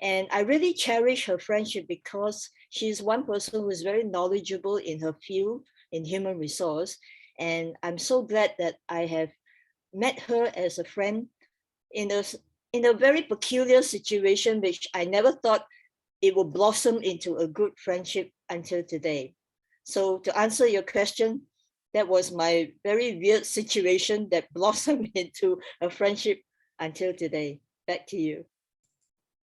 And I really cherish her friendship because she's one person who is very knowledgeable in her field in human resource. And I'm so glad that I have met her as a friend in a very peculiar situation, which I never thought it will blossom into a good friendship until today. So to answer your question, that was my very weird situation that blossomed into a friendship until today. Back to you.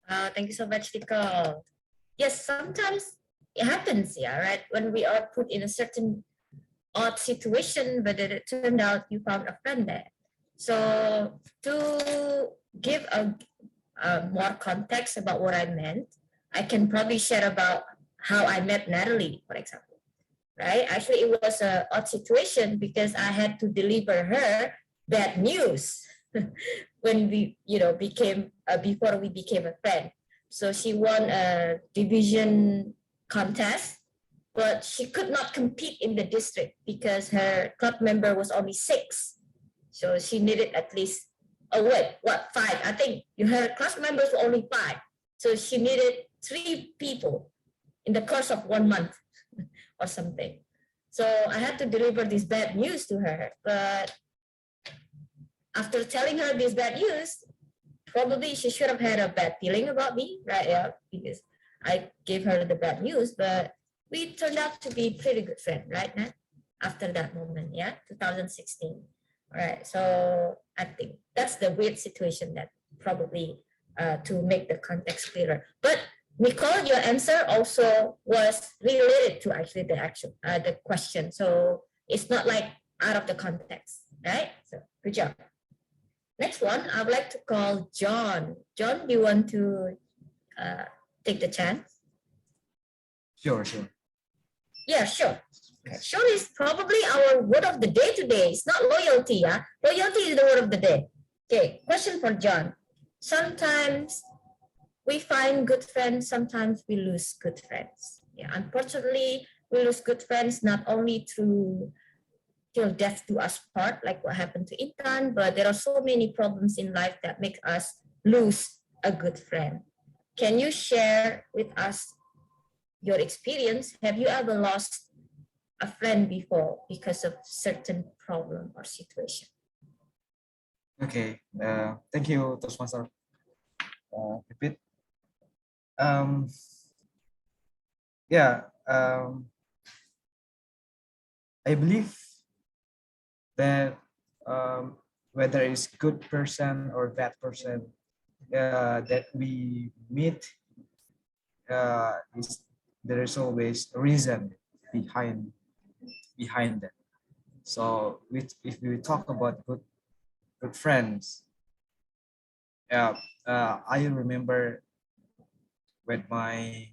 Thank you so much, Nicole. Yes, sometimes it happens, yeah, right? When we are put in a certain odd situation, but then it turned out you found a friend there. So to give a more context about what I meant, I can probably share about how I met Natalie, for example, right? Actually, it was an odd situation because I had to deliver her bad news when we, became before we became a friend. So she won a division contest, but she could not compete in the district because her club member was only 6. So she needed at least, oh wait, what, 5? I think her class members were only 5. So she needed 3 people in the course of 1 month or something. So I had to deliver this bad news to her. But after telling her this bad news, probably she should have had a bad feeling about me, right? Yeah, because I gave her the bad news, but we turned out to be pretty good friends, right, Nat? After that moment, yeah, 2016. All right, so I think that's the weird situation that probably to make the context clearer. But Nicole, your answer also was related to actually the question. So it's not like out of the context, right? So good job. Next one, I would like to call John. John, do you want to take the chance? Sure. Yeah, sure. Okay. Sure is probably our word of the day today. It's not loyalty, yeah? Loyalty is the word of the day. Okay, question for John. Sometimes we find good friends, sometimes we lose good friends. Yeah, unfortunately, we lose good friends not only through till death do us part, like what happened to Intan, but there are so many problems in life that make us lose a good friend. Can you share with us your experience? Have you ever lost a friend before because of certain problem or situation? Okay. Thank you, Toastmaster. Repeat. Yeah. I believe that whether it's good person or bad person that we meet, there is always a reason behind that. So if we talk about good friends, I remember with my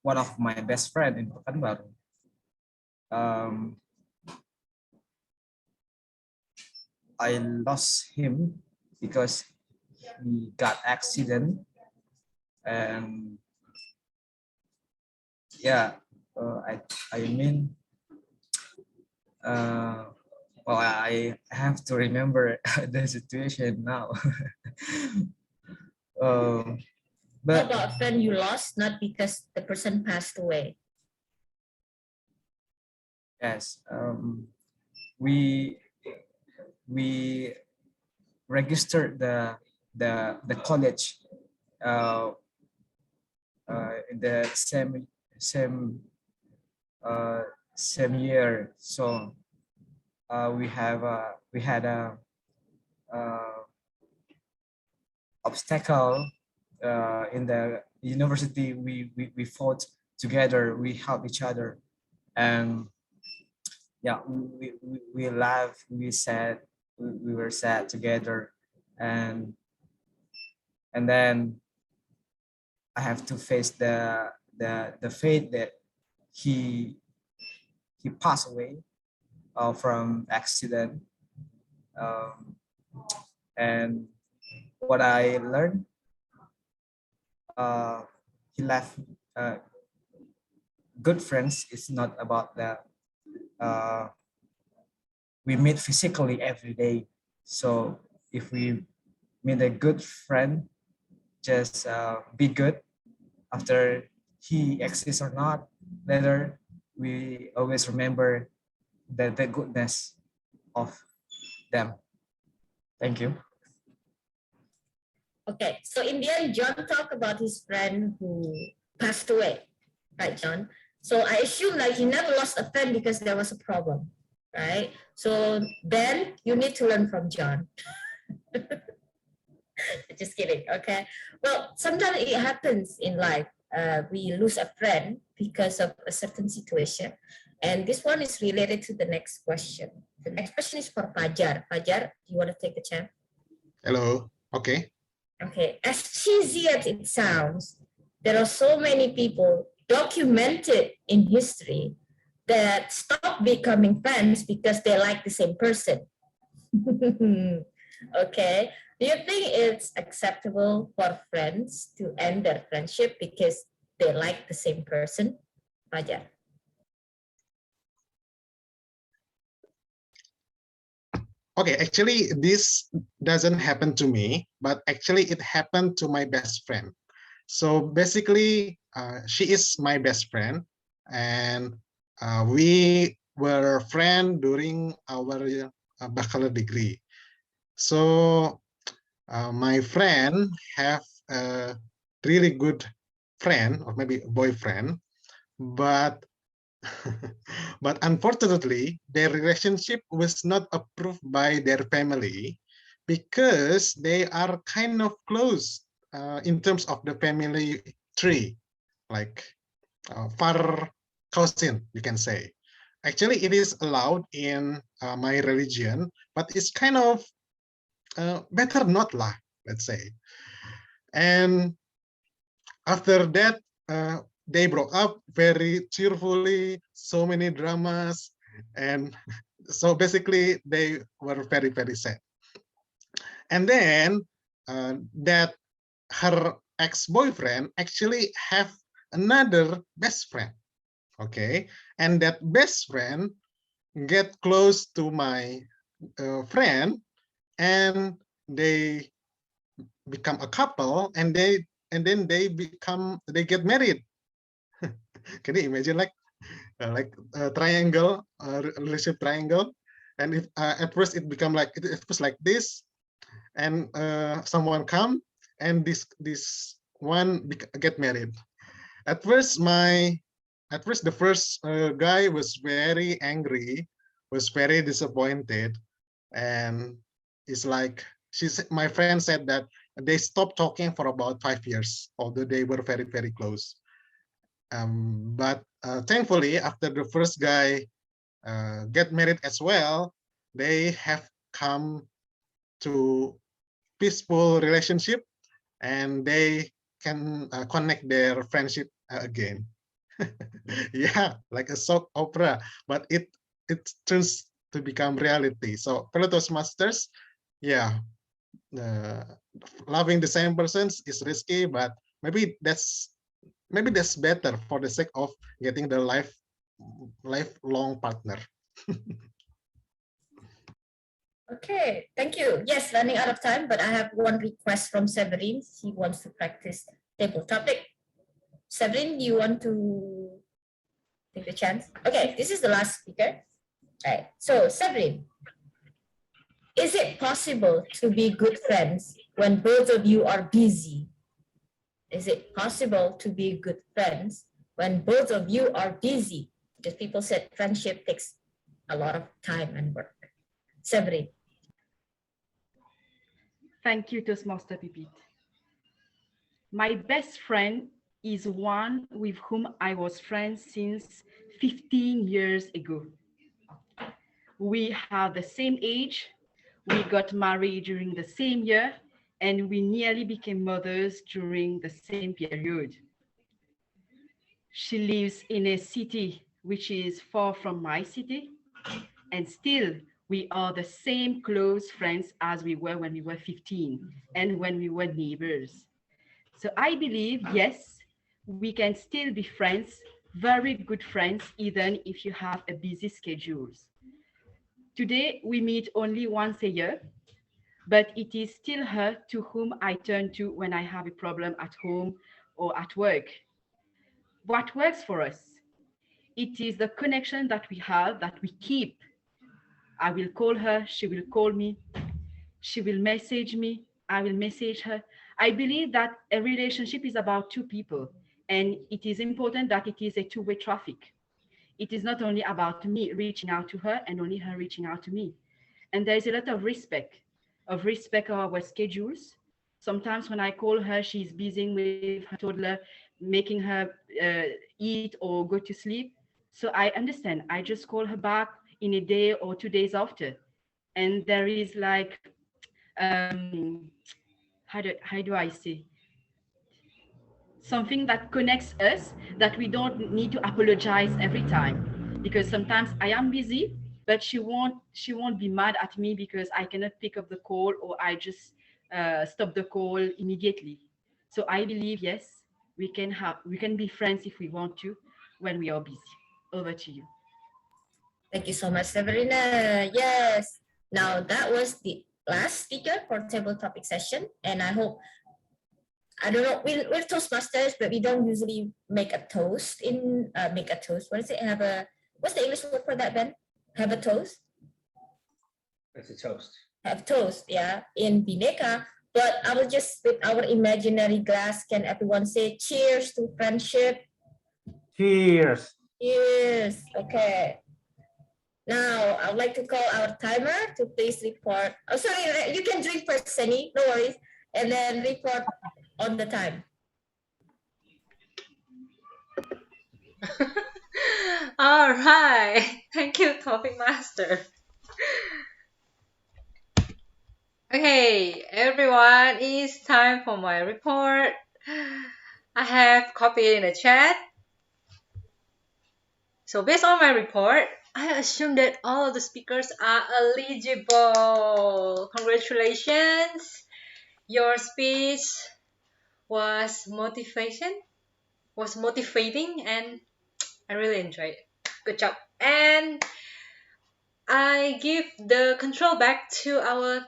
one of my best friend in Pekanbaru. I lost him because he got accident, and yeah, I mean, well, I have to remember the situation now. How But about a friend you lost, not because the person passed away? yes, we registered the college in the same year. So we had a obstacle in the university. We fought together. We helped each other, and yeah, we laughed. We were sad together, and then I have to face the fate that he passed away from accident. And what I learned, he left good friends. It's not about that we meet physically every day. So if we meet a good friend, just be good after he exists or not. Later, we always remember the goodness of them. Thank you. Okay, so in the end, John talked about his friend who passed away, right, John? So I assume like he never lost a friend because there was a problem, right? So then you need to learn from John. Just kidding, okay? Well, sometimes it happens in life. We lose a friend because of a certain situation. And this one is related to the next question. The next question is for Fajar. Fajar, do you want to take the chance? Hello. Okay. Okay, as cheesy as it sounds, there are so many people documented in history that stop becoming friends because they like the same person. Okay. Do you think it's acceptable for friends to end their friendship because they like the same person? Raja. Okay, actually, this doesn't happen to me, but actually it happened to my best friend. So basically, she is my best friend, and we were friends during our bachelor degree. So my friend have a really good friend, or maybe boyfriend, but but unfortunately, their relationship was not approved by their family because they are kind of close in terms of the family tree, like far cousin, you can say. Actually, it is allowed in my religion, but it's kind of better not lah, let's say. And after that, they broke up very cheerfully, so many dramas, and so basically they were very, very sad. And then that her ex-boyfriend actually have another best friend, okay? And that best friend get close to my friend, and they become a couple, and then they get married. Can you imagine like a triangle, relationship triangle, and if at first it become like it was like this, and someone come and this one get married. At first the first guy was very angry, was very disappointed, and it's like my friend said that they stopped talking for about 5 years, although they were very, very close. But thankfully, after the first guy get married as well, they have come to peaceful relationship, and they can connect their friendship again. Yeah, like a soap opera, but it turns to become reality. So fellow Toastmasters, yeah, loving the same persons is risky, but maybe that's better for the sake of getting the lifelong partner. Okay, thank you. Yes, running out of time, but I have one request from Severin. He wants to practice table topic. Severin, you want to take the chance? Okay, this is the last speaker. All right, so Severin, is it possible to be good friends when both of you are busy? Is it possible to be good friends when both of you are busy? Because people said friendship takes a lot of time and work. Severin. Thank you, Toastmaster Pipit. My best friend is one with whom I was friends since 15 years ago. We have the same age, we got married during the same year, and we nearly became mothers during the same period. She lives in a city which is far from my city, and still we are the same close friends as we were when we were 15 and when we were neighbors. So I believe, yes, we can still be friends, very good friends, even if you have a busy schedules. Today, we meet only once a year, but it is still her to whom I turn to when I have a problem at home or at work. What works for us? It is the connection that we have, that we keep. I will call her, she will call me, she will message me, I will message her. I believe that a relationship is about two people, and it is important that it is a two-way traffic. It is not only about me reaching out to her and only her reaching out to me. And there is a lot of respect of our schedules. Sometimes when I call her, she's busy with her toddler, making her eat or go to sleep. So I understand. I just call her back in a day or 2 days after. And there is like, how do I say? Something that connects us, that we don't need to apologize every time. Because sometimes I am busy but she won't be mad at me because I cannot pick up the call or I just stop the call immediately. So I believe, yes, we can be friends if we want to when we are busy. Over to you. Thank you so much, Severina. Yes. Now that was the last speaker for table topic session, and I hope, I don't know, we're Toastmasters, but we don't usually make a toast make a toast. What is it? What's the English word for that, Ben? Have a toast? It's a toast. Have toast, yeah, in Bhinneka. But I will just, with our imaginary glass, can everyone say cheers to friendship? Cheers. Cheers. Okay. Now, I would like to call our timer to please report. Oh, sorry, you can drink first, Seni, no worries. And then report on the time. All right. Thank you, Topic Master. Okay, everyone, it's time for my report. I have copied in the chat. So based on my report, I assume that all of the speakers are eligible. Congratulations. Your speech was motivating, and I really enjoyed it. Good job. And I give the control back to our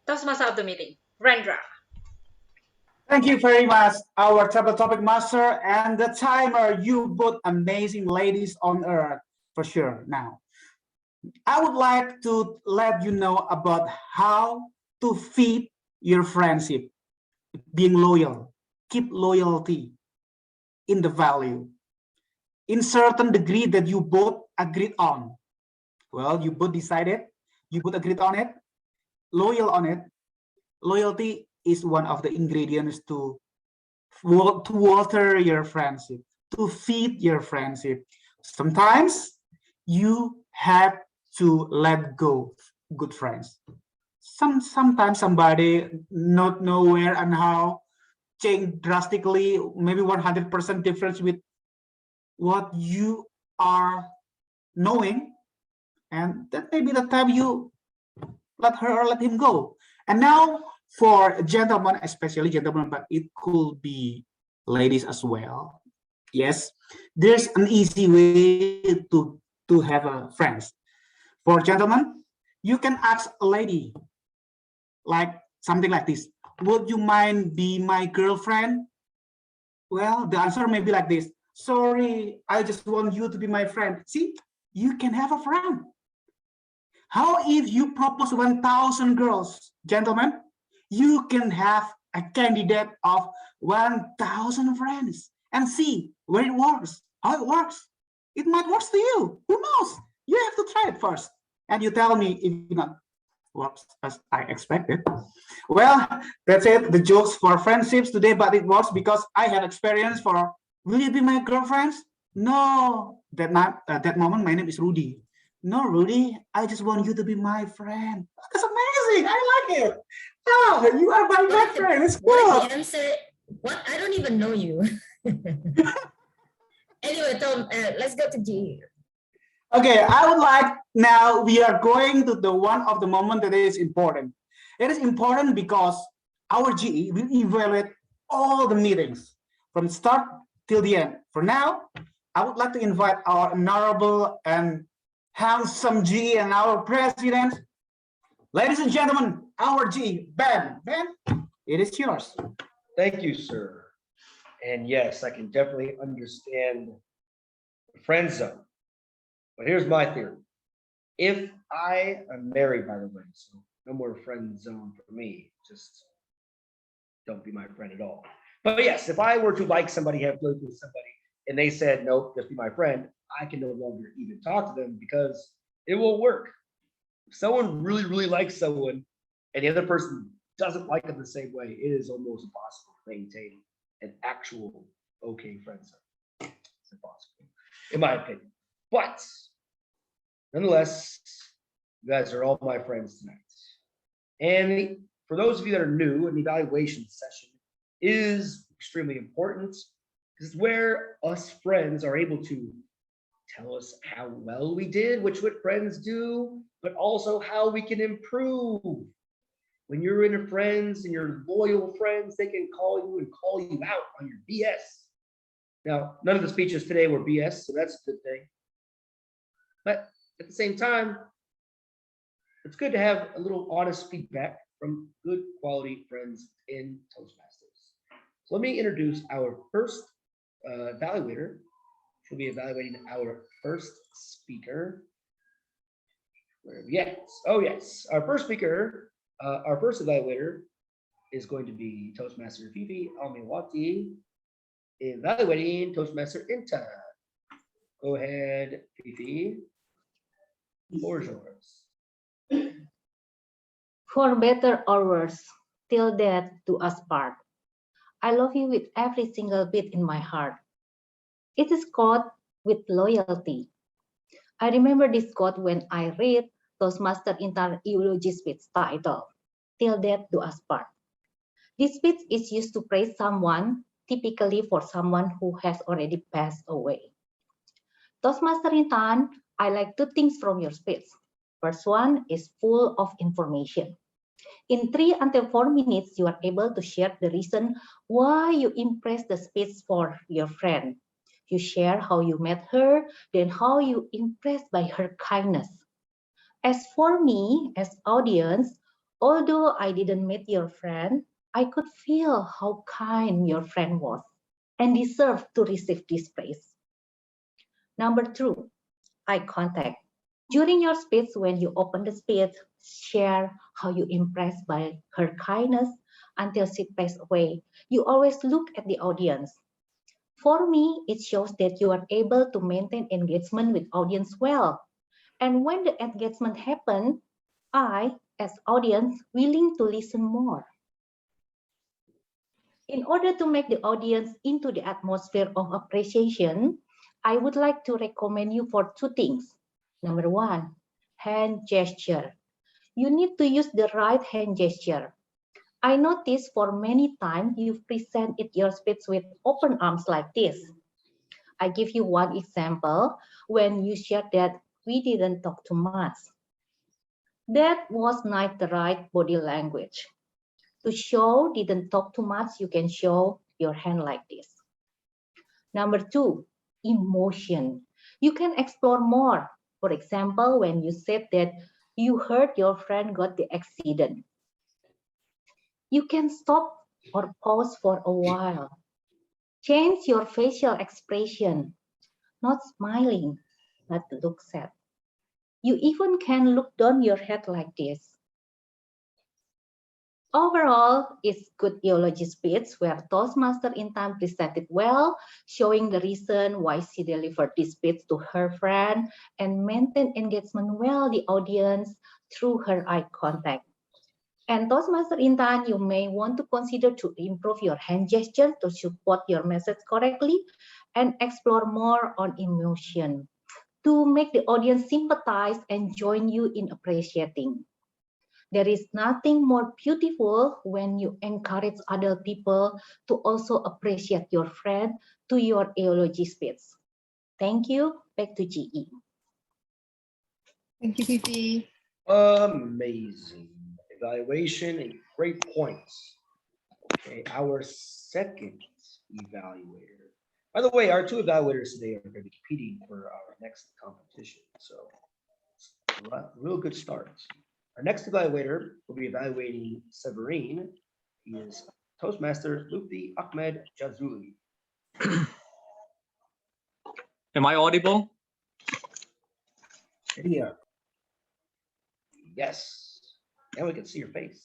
Toastmaster of the meeting, Rendra. Thank you very much, our table topic master and the timer. You both amazing ladies on earth, for sure. Now, I would like to let you know about how to feed your friendship, being loyal, keep loyalty in the value, in certain degree that you both agreed on. Well, you both decided, you both agreed on it, loyal on it. Loyalty is one of the ingredients to water your friendship, to feed your friendship. Sometimes you have to let go good friends. Sometimes somebody not know where and how change drastically, maybe 100% difference with what you are knowing, and that may be the time you let her or let him go. And now for gentlemen, especially gentlemen, but it could be ladies as well. Yes, there's an easy way to have a friends. For gentlemen, you can ask a lady like something like this: would you mind be my girlfriend? Well, the answer may be like this: sorry, I just want you to be my friend. See, you can have a friend. How if you propose 1,000 girls, gentlemen? You can have a candidate of 1,000 friends and see where it works, how it works. It might work to you. Who knows? You have to try it first. And you tell me if it not works as I expected. Well, that's it. The jokes for friendships today, but it works because I have experience for, will you be my girlfriend? No, that moment, my name is Rudy. No, Rudy, I just want you to be my friend. That's amazing. I like it. Oh, you are my best friend. It's cool. What is the answer? What? I don't even know you. Anyway, Tom, let's go to G. Okay, I would like, now we are going to the one of the moment that is important. It is important because our GE will evaluate all the meetings from start till the end. For now, I would like to invite our honorable and handsome GE and our president. Ladies and gentlemen, our GE, Ben. Ben, it is yours. Thank you, sir. And yes, I can definitely understand the friend zone. But here's my theory. If I am married, by the way, so no more friend zone for me, just don't be my friend at all. But yes, if I were to like somebody, have feelings with somebody, and they said, nope, just be my friend, I can no longer even talk to them because it won't work. If someone really, really likes someone and the other person doesn't like them the same way, it is almost impossible to maintain an actual okay friend zone. It's impossible, in my opinion. But nonetheless, you guys are all my friends tonight. And for those of you that are new, an evaluation session is extremely important. This is where us friends are able to tell us how well we did, which what friends do, but also how we can improve. When you're in a friends and your loyal friends, they can call you and call you out on your BS. Now, none of the speeches today were BS, so that's a good thing. But at the same time, it's good to have a little honest feedback from good quality friends in Toastmasters. So let me introduce our first evaluator. She'll be evaluating our first speaker. Yes, oh yes, our first speaker, our first evaluator is going to be Toastmaster Fifi Almiwati, evaluating Toastmaster Inta. Go ahead, Fifi. The floor is yours. For better or worse, till death do us part. I love you with every single bit in my heart. It is quote with loyalty. I remember this quote when I read Toastmaster Intan eulogy speech titled, Till Death Do Us Part. This speech is used to praise someone, typically for someone who has already passed away. Toastmaster Intan, I like 2 things from your speech. First one is full of information. In 3 until 4 minutes, you are able to share the reason why you impressed the speech for your friend. You share how you met her, then how you impressed by her kindness. As for me, as audience, although I didn't meet your friend, I could feel how kind your friend was and deserved to receive this praise. Number 2, eye contact. During your speech, when you open the speech, share how you impressed by her kindness until she passed away. You always look at the audience. For me, it shows that you are able to maintain engagement with audience well. And when the engagement happens, I, as audience, willing to listen more. In order to make the audience into the atmosphere of appreciation, I would like to recommend you for 2 things. Number 1, hand gesture. You need to use the right hand gesture. I noticed for many times you've presented your speech with open arms like this. I give you one example when you shared that we didn't talk too much. That was not the right body language. To show didn't talk too much, you can show your hand like this. Number 2, emotion. You can explore more. For example, when you said that you heard your friend got the accident. You can stop or pause for a while. Change your facial expression, not smiling, but look sad. You even can look down your head like this. Overall, it's good eulogy speech where Toastmaster Intan presented well, showing the reason why she delivered this speech to her friend and maintained engagement well the audience through her eye contact. And Toastmaster Intan, you may want to consider to improve your hand gesture to support your message correctly and explore more on emotion to make the audience sympathize and join you in appreciating. There is nothing more beautiful when you encourage other people to also appreciate your friend to your eulogy speech. Thank you. Back to GE. Thank you, Fifi. Amazing evaluation and great points. Okay, our second evaluator. By the way, our 2 evaluators today are going to be competing for our next competition. So, real good start. Our next evaluator will be evaluating Severine. He is Toastmaster Lutfi Ahmed Jazuli. Am I audible? Yeah. Yes. And we can see your face.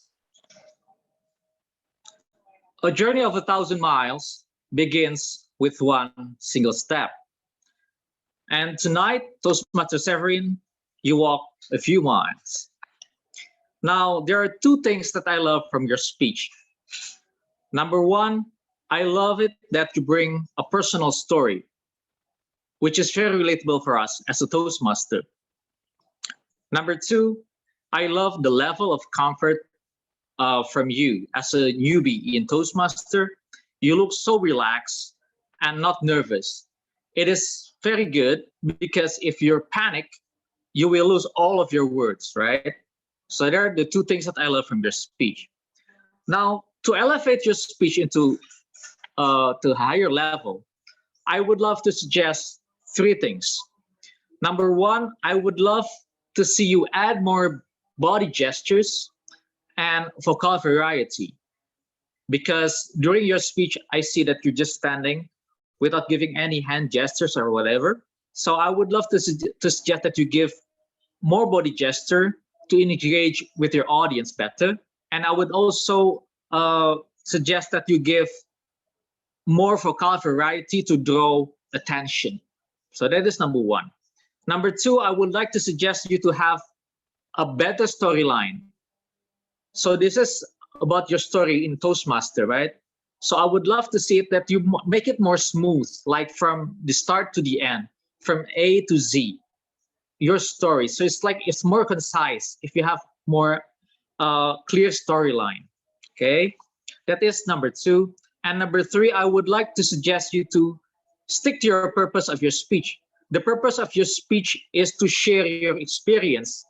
A journey of 1,000 miles begins with one single step. And tonight, Toastmaster Severin, you walked a few miles. Now, there are 2 things that I love from your speech. Number 1, I love it that you bring a personal story, which is very relatable for us as a Toastmaster. Number 2, I love the level of comfort from you as a newbie in Toastmaster. You look so relaxed and not nervous. It is very good because if you're panic, you will lose all of your words, right? So there are the two things that I love from your speech. Now, to elevate your speech into to a higher level, I would love to suggest three things. Number one, I would love to see you add more body gestures and vocal variety. Because during your speech, I see that you're just standing without giving any hand gestures or whatever. So I would love to suggest that you give more body gesture to engage with your audience better. And I would also suggest that you give more vocal variety to draw attention. So that is number one. Number two, I would like to suggest you to have a better storyline. So this is about your story in Toastmaster, right? So I would love to see it that you make it more smooth, like from the start to the end, from A to Z, your story. So it's like it's more concise if you have more clear storyline. Okay, that is number two. And number three, I would like to suggest you to stick to your purpose of your speech. The purpose of your speech is to share your experience.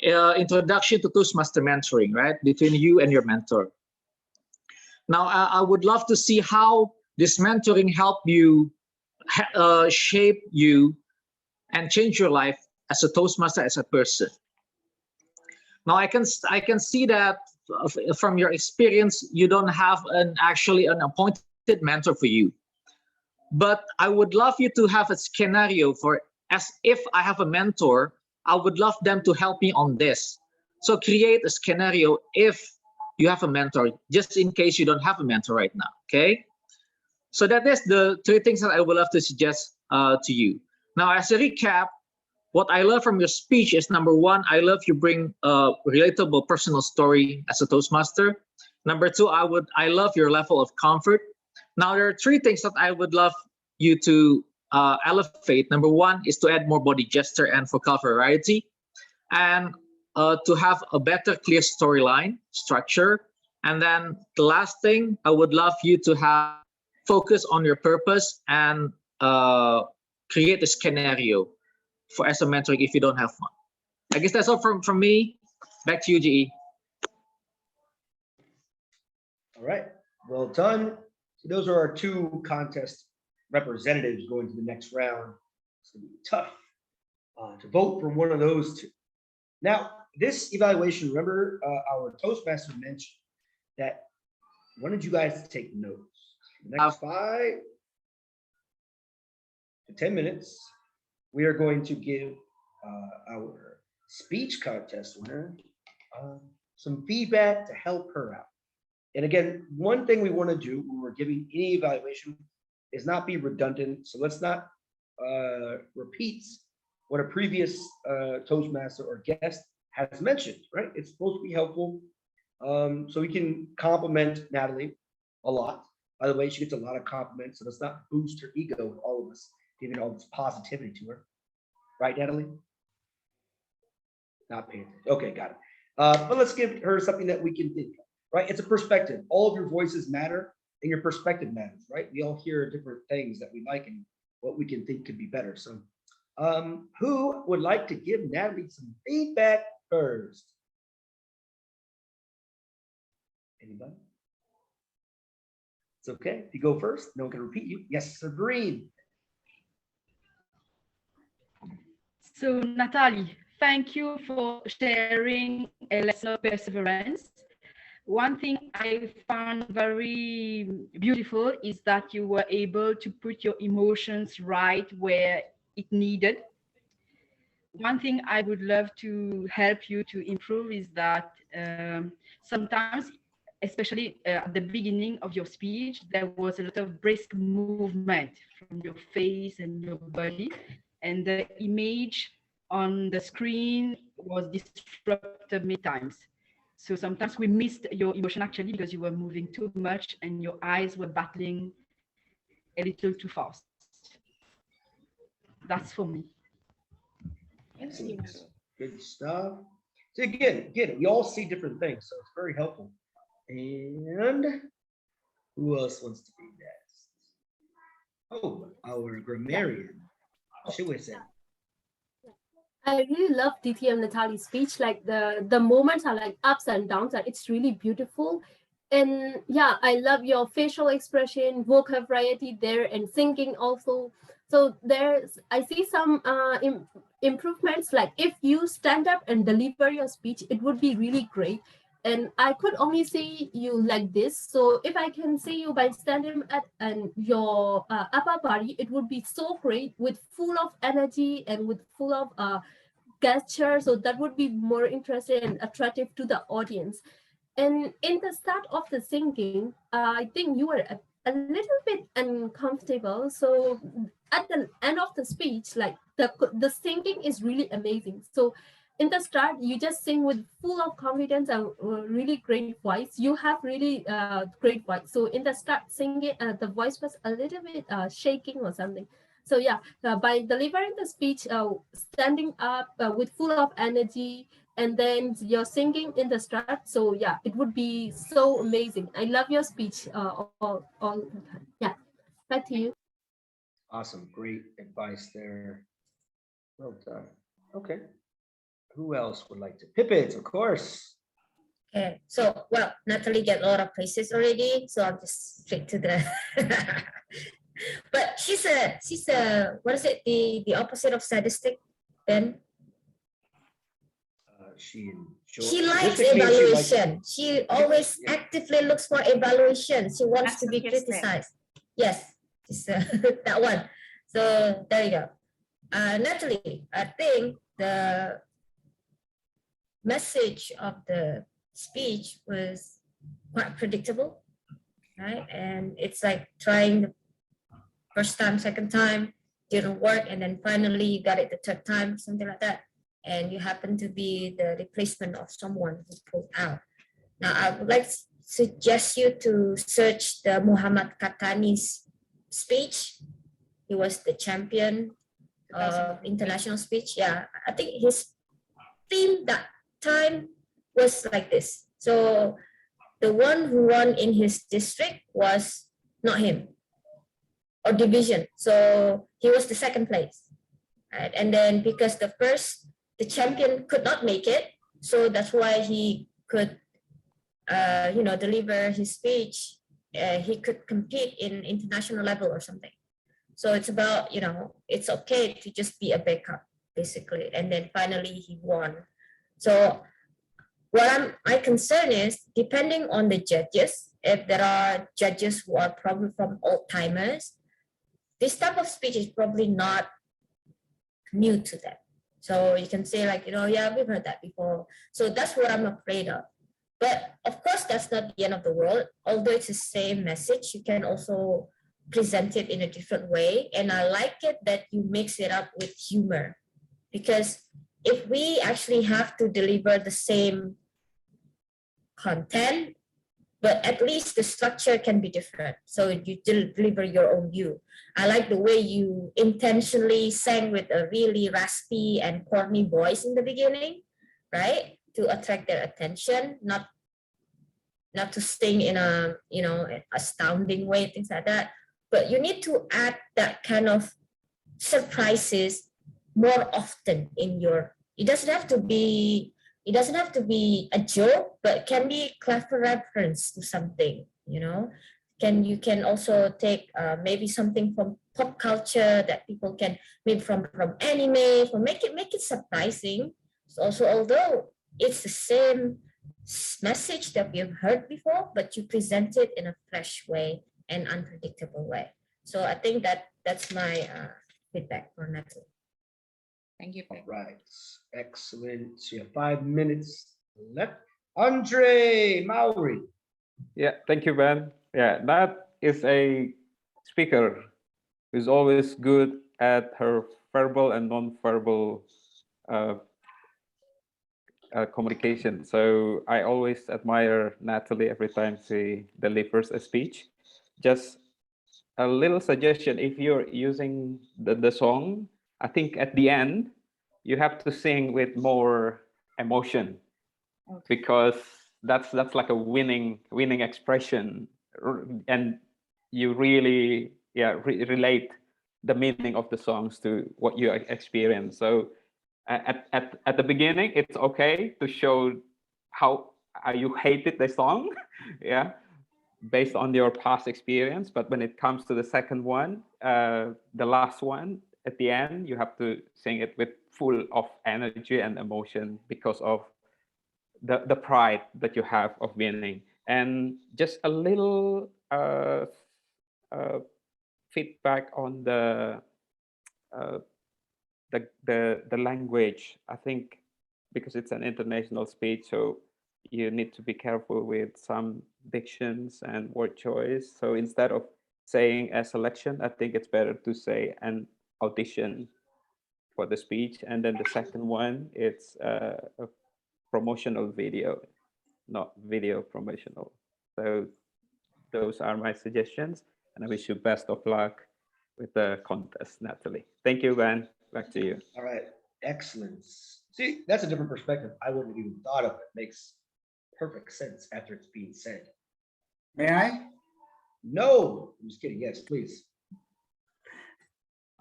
Introduction to Toastmaster mentoring, right? Between you and your mentor. Now, I would love to see how this mentoring helped you shape you and change your life as a Toastmaster, as a person. Now, I can see that from your experience, you don't have actually an appointed mentor for you. But I would love you to have a scenario for as if I have a mentor, I would love them to help me on this. So create a scenario if you have a mentor, just in case you don't have a mentor right now, okay? So that is the three things that I would love to suggest to you. Now, as a recap, what I love from your speech is number one, I love you bring a relatable personal story as a Toastmaster. Number two, I love your level of comfort. Now, there are three things that I would love you to elevate. Number one is to add more body gesture and vocal variety, and to have a better, clear storyline structure. And then the last thing, I would love you to have focus on your purpose and create a scenario for as a mentor if you don't have one. I guess that's all from me. Back to you, GE. All right, well done. So those are our two contest representatives going to the next round. It's gonna be tough to vote for one of those two. Now, this evaluation, remember our Toastmaster mentioned that wanted you guys to take notes. The next 5 to 10 minutes, we are going to give our speech contest winner some feedback to help her out. And again, one thing we want to do when we're giving any evaluation is not be redundant. So let's not repeat what a previous Toastmaster or guest has mentioned, right? It's supposed to be helpful. So we can compliment Natalie a lot. By the way, she gets a lot of compliments, so let's not boost her ego with all of us giving all this positivity to her. Right, Natalie? Not paying attention. Okay, got it. But let's give her something that we can think of, right? It's a perspective. All of your voices matter and your perspective matters, right? We all hear different things that we like and what we can think could be better. So who would like to give Natalie some feedback first? Anybody? It's okay. If you go first, no one can repeat you. Yes, Sabrine. So, Natalie, thank you for sharing a lesson of perseverance. One thing I found very beautiful is that you were able to put your emotions right where it needed. One thing I would love to help you to improve is that sometimes, especially at the beginning of your speech, there was a lot of brisk movement from your face and your body, and the image on the screen was disrupted many times. So sometimes we missed your emotion actually because you were moving too much and your eyes were battling a little too fast. That's for me. Excellent. Good stuff. So again, we all see different things, so it's very helpful. And who else wants to be next? Oh, our grammarian. She was in. I really love DTM Natalie's speech. Like the moments are like ups and downs, and it's really beautiful. And yeah, I love your facial expression, vocal variety there, and singing also. So I see some improvements. Like if you stand up and deliver your speech, it would be really great. And I could only see you like this. So if I can see you by standing at your upper body, it would be so great with full of energy and with full of gesture. So that would be more interesting and attractive to the audience. And in the start of the singing, I think you were a little bit uncomfortable. So at the end of the speech, like the singing is really amazing. So in the start, you just sing with full of confidence and really great voice. You have really great voice. So in the start singing, the voice was a little bit shaking or something. So yeah, by delivering the speech, standing up with full of energy, and then you're singing in the start. So yeah, it would be so amazing. I love your speech all the time. Yeah, back to you. Awesome. Great advice there. Well done. Okay. Who else would like to? Pippins, of course. Okay, so well, Natalie get a lot of praises already, so I'll just straight to the. But she's a what is it, the opposite of sadistic, Ben? She likes sadistic means evaluation. She always actively looks for evaluation. She wants to be criticized. Yes, she's, that one. So there you go. Natalie, I think the message of the speech was quite predictable, right? And it's like trying the first time, second time, didn't work, and then finally you got it the third time, something like that. And you happen to be the replacement of someone who pulled out. Now, I would like to suggest you to search the Muhammad Katani's speech. He was the champion of international speech. Yeah, I think his theme that time was like this. So the one who won in his district was not him, or division. So he was the second place. Right? And then because the champion could not make it, so that's why he could, deliver his speech. He could compete in international level or something. So it's about, it's okay to just be a backup, basically. And then finally he won. So my concern is, depending on the judges, if there are judges who are probably from old timers, this type of speech is probably not new to them. So you can say like, yeah, we've heard that before. So that's what I'm afraid of. But of course, that's not the end of the world. Although it's the same message, you can also present it in a different way. And I like it that you mix it up with humor. Because if we actually have to deliver the same content, but at least the structure can be different. So you deliver your own view. I like the way you intentionally sang with a really raspy and corny voice in the beginning, right? To attract their attention, not to sing in a, astounding way, things like that. But you need to add that kind of surprises more often in your, it doesn't have to be a joke, but can be clever reference to something, you can also take maybe something from pop culture that people can, maybe from anime, make it surprising. Also, although it's the same message that we have heard before, but you present it in a fresh way and unpredictable way. So I think that's my feedback for Natalie. Thank you. All right. Excellent. So you have 5 minutes left. Andre Maori. Yeah, thank you, Ben. Yeah, that is a speaker who's always good at her verbal and non-verbal communication. So I always admire Natalie every time she delivers a speech. Just a little suggestion, if you're using the song, I think at the end, you have to sing with more emotion, because that's like a winning expression, and you really relate the meaning of the songs to what you experience. So at the beginning, it's okay to show how you hated the song, yeah, based on your past experience. But when it comes to the second one, the last one, at the end, you have to sing it with full of energy and emotion because of the pride that you have of winning. And just a little feedback on uh, the language. I think because it's an international speech, so you need to be careful with some dictions and word choice. So instead of saying a selection, I think it's better to say an audition for the speech. And then the second one, it's a promotional video, not video promotional. So those are my suggestions, and I wish you best of luck with the contest, Natalie. Thank you, Ben. Back to you. All right. Excellent. See, that's a different perspective. I wouldn't have even thought of it. Makes perfect sense after it's being said. May I? No, I'm just kidding. Yes, please.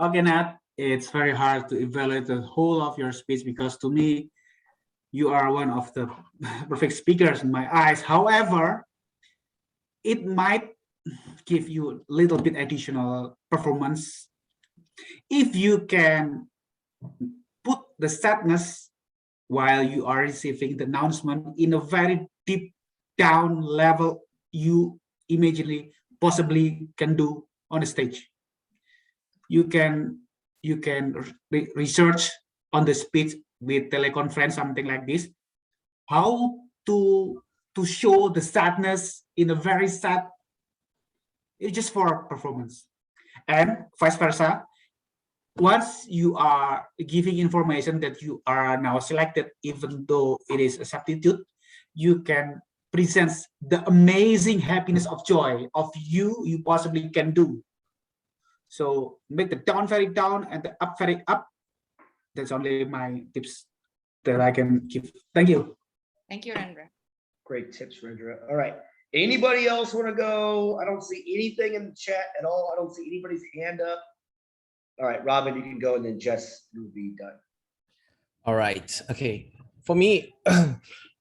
Okay, Nat, it's very hard to evaluate the whole of your speech because to me, you are one of the perfect speakers in my eyes. However, it might give you a little bit additional performance if you can put the sadness while you are receiving the announcement in a very deep down level you immediately possibly can do on the stage. You can research on the speech with teleconference, something like this, how to show the sadness in a very sad, it's just for performance. And vice versa, once you are giving information that you are now selected, even though it is a substitute, you can present the amazing happiness of joy of you possibly can do. So make the down very down and the up very up. That's only my tips that I can give. Thank you. Thank you, Rendra. Great tips, Rendra. All right. Anybody else want to go? I don't see anything in the chat at all. I don't see anybody's hand up. All right, Robin, you can go, and then Jess will be done. All right. Okay. For me,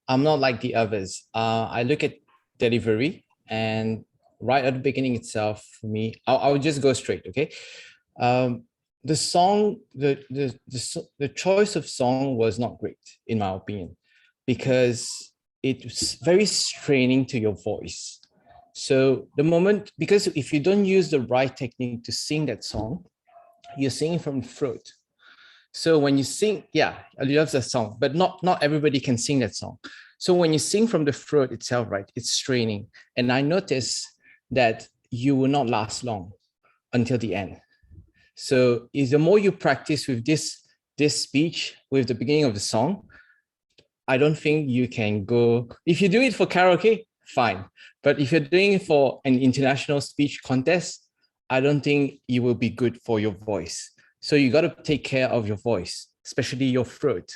I'm not like the others. I look at delivery, and right at the beginning itself, for me, I'll just go straight. Okay. The song, the choice of song was not great in my opinion, because it's very straining to your voice. So the moment, because if you don't use the right technique to sing that song, you're singing from the throat. So when you sing, yeah, I love that song, but not everybody can sing that song. So when you sing from the throat itself, right, it's straining. And I noticed that you will not last long until the end. So the more you practice with this speech, with the beginning of the song, I don't think you can go, if you do it for karaoke, fine. But if you're doing it for an international speech contest, I don't think it will be good for your voice. So you got to take care of your voice, especially your throat.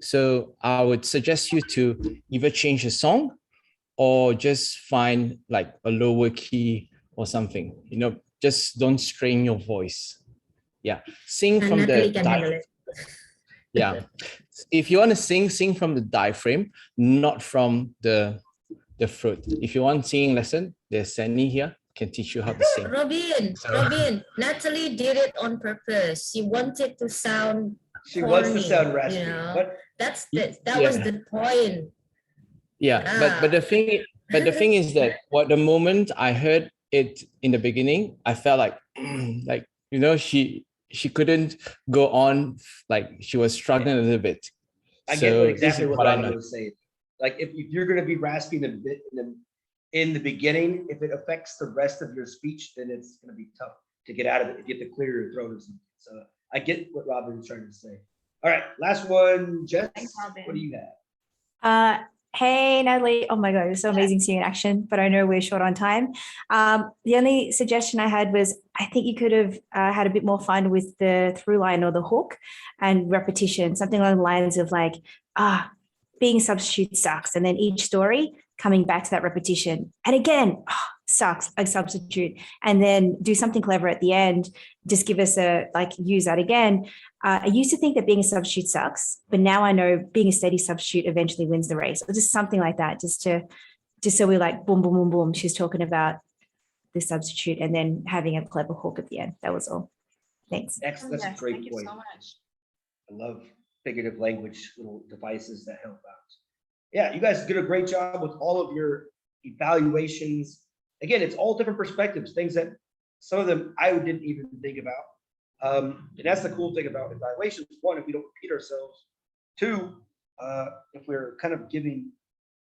So I would suggest you to either change the song or just find like a lower key or something, just don't strain your voice. Yeah, sing from the diaphragm. Yeah, if you want to sing from the diaphragm, not from the throat. If you want singing lesson, there's Sandy here, can teach you how to sing. Robin, Natalie did it on purpose. She wanted to sound She corny, wants to sound raspy. But that was the point. Yeah, but the thing is that the moment I heard it in the beginning, I felt like she couldn't go on, like she was struggling a little bit. I get exactly what Robin was saying. Like if you're going to be raspy in the beginning, if it affects the rest of your speech, then it's going to be tough to get out of it if you have to clear your throat or something. So I get what Robin was trying to say. All right, last one, Jess. What do you have? Hey, Natalie. Oh my God, it's so amazing seeing you in action, but I know we're short on time. The only suggestion I had was, I think you could have had a bit more fun with the through line or the hook and repetition, something along the lines of like, being a substitute sucks. And then each story coming back to that repetition. And again, sucks, a substitute, and then do something clever at the end, just give us use that again. I used to think that being a substitute sucks, but now I know being a steady substitute eventually wins the race, or just something like that, just so we like boom, boom, boom, boom. She's talking about the substitute and then having a clever hook at the end. That was all. Thanks. That's a great point. I love figurative language, little devices that help out. Yeah, you guys did a great job with all of your evaluations. Again, it's all different perspectives, things that some of them I didn't even think about. And that's the cool thing about evaluations. One, if we don't repeat ourselves. Two, if we're kind of giving,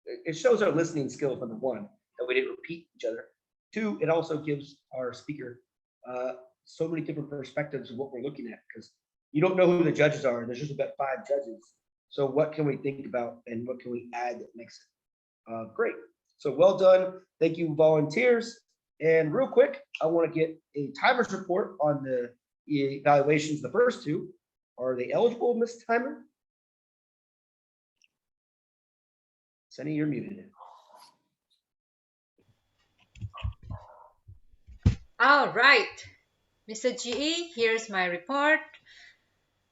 it shows our listening skill, number one, that we didn't repeat each other. Two, it also gives our speaker so many different perspectives of what we're looking at, because you don't know who the judges are. There's just about 5 judges. So what can we think about and what can we add that makes it great? So well done. Thank you, volunteers. And real quick, I want to get a timer's report on the evaluations. The first 2, are they eligible, Ms. Timer? Sunny, you're muted. All right, Mr. GE, here's my report.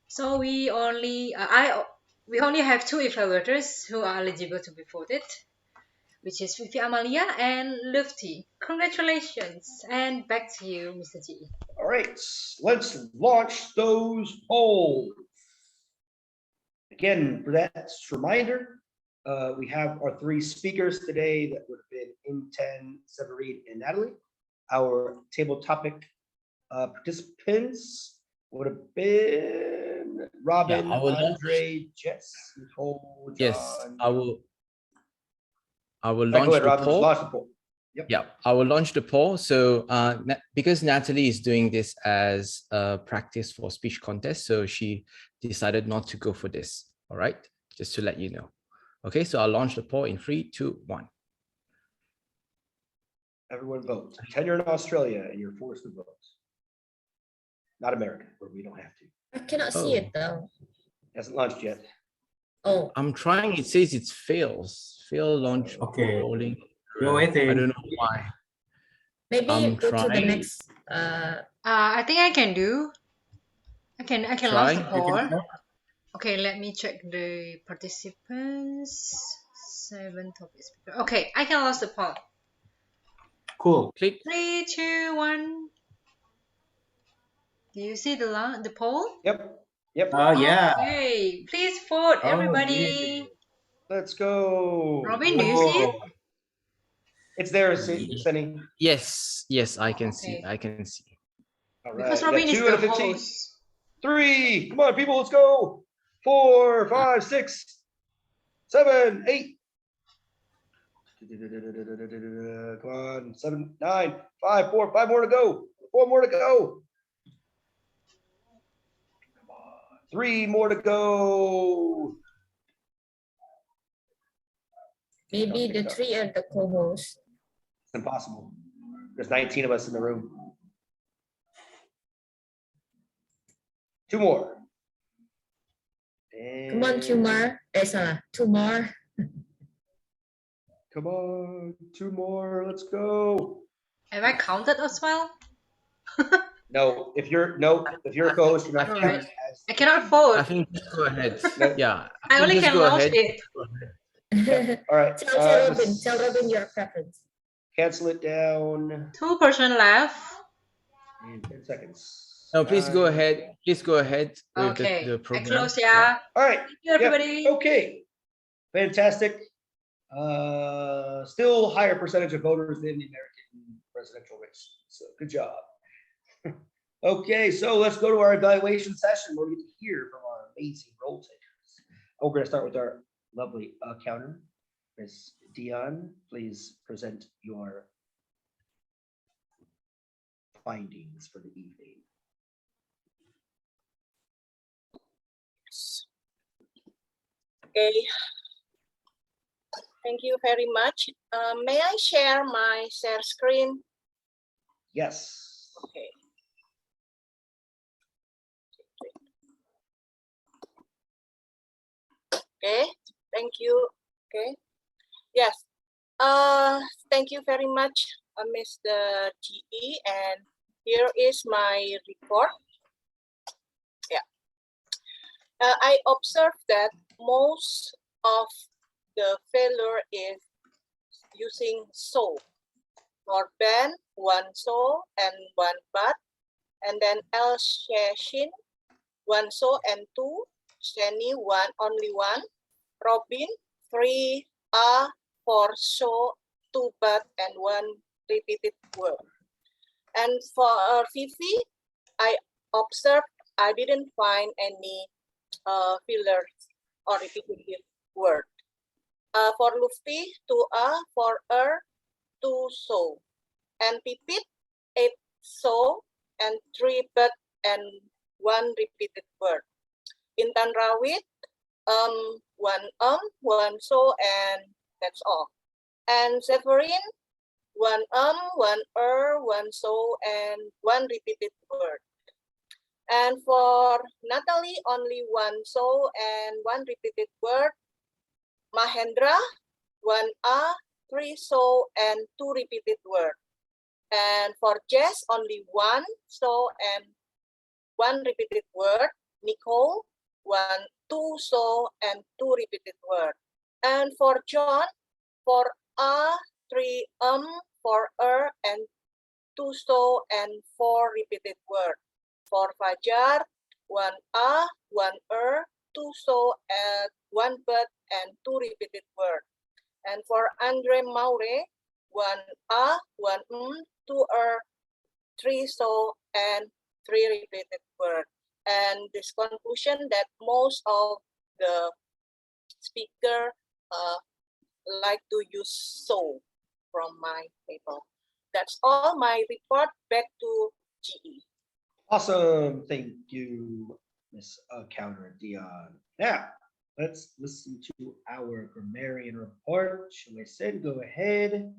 So we only have 2 evaluators who are eligible to be voted, which is Vivi Amalia and Lufty. Congratulations, and back to you, Mr. GE. All right, let's launch those polls. Again, for that reminder, we have our 3 speakers today that would have been Inten, Severin, and Natalie. Our table topic participants would have been Robin, Andre, Jess, Nicole, John. Yes, I will Go launch ahead, the Robin, poll. launch the poll. Yep. Yeah, I will launch the poll. So because Natalie is doing this as a practice for speech contest, so she decided not to go for this. All right, just to let you know. Okay, so I'll launch the poll in 3, 2, 1. Everyone vote. Pretend you're in Australia and you're forced to vote. Not America, where we don't have to. I cannot see it though. Hasn't launched yet. Oh, I'm trying. It says it fails. Fail launch. Okay. Polling. You're waiting. I don't know why. maybe I'm go to the trying. next. I think I can do. I can launch the Try. poll. Okay, let me check the participants. 7 topics. Okay, I can launch the poll. Cool. Click. 3, 2, 1. Do you see the poll? Yep. Yep. Oh, yeah. Okay, please vote, Oh, everybody. Let's go. Robin, do you see it? It's there, Sunny. Yes, I can see. Okay. I can see. All right. Because we got Robin is 2 out the of 15. host. 3. Come on, people, let's go. 4, 5, 6, 7, 8. Come on, 7, 9, 5, 4, 5 more to go. 4 more to go. Come on, 3 more to go. Maybe the 3 are the co-hosts. It's impossible. There's 19 of us in the room. 2 more. Come on, 2 more. Salah, 2 more. Come on, 2 more. Let's go. Have I counted as well? No, if you're a co-host, you're not All counted right. as. I cannot vote. I think just go ahead. No. Yeah. I only just can go launch ahead. it. All right. Tell Robin your preference. Cancel it down 2 person left. in 10 seconds. No, please go 9. ahead. Please go ahead with Okay, the I program. close, yeah. All right. Thank you, everybody. Yep. Okay. Fantastic. Still higher percentage of voters than the American presidential race. So good job. Okay, so let's go to our evaluation session where we get to hear from our amazing role takers. We're going to start with our lovely counter. Ms. Dion, please present your findings for the evening. Okay. Thank you very much. May I share my share screen? Yes. Okay. Okay, thank you. Okay. Yes. Thank you very much Mr. GE, and here is my report. Yeah. I observed that most of the failure is using so. For Ben, one so and one but, and then El Shashin, one so and two, Shani, one, only one, Robin, three, four so, two but, and one repeated word. And for Fifi, I observed I didn't find any filler or repetitive word. For Lufti, two for two so. And Pipit, eight so, and three but, and one repeated word. Intan Rawit, one so, and that's all. And Severin, one one one so, and one repeated word. And for Natalie, only one so and one repeated word. Mahendra, one three so, and two repeated word. And for Jess, only one so and one repeated word. Nicole, one, two so, and two repeated word. And for John, for three for and two so, and four repeated word. For Fajar, one one two so, and one but, and two repeated word. And for Andre Maure, one one two three so, and three repeated word. And this conclusion that most of the speaker like to use so from my table. That's all my report. Back to GE. Awesome. Thank you, Ms. Counter Dion. Now, let's listen to our grammarian report. Shalaisen, go ahead.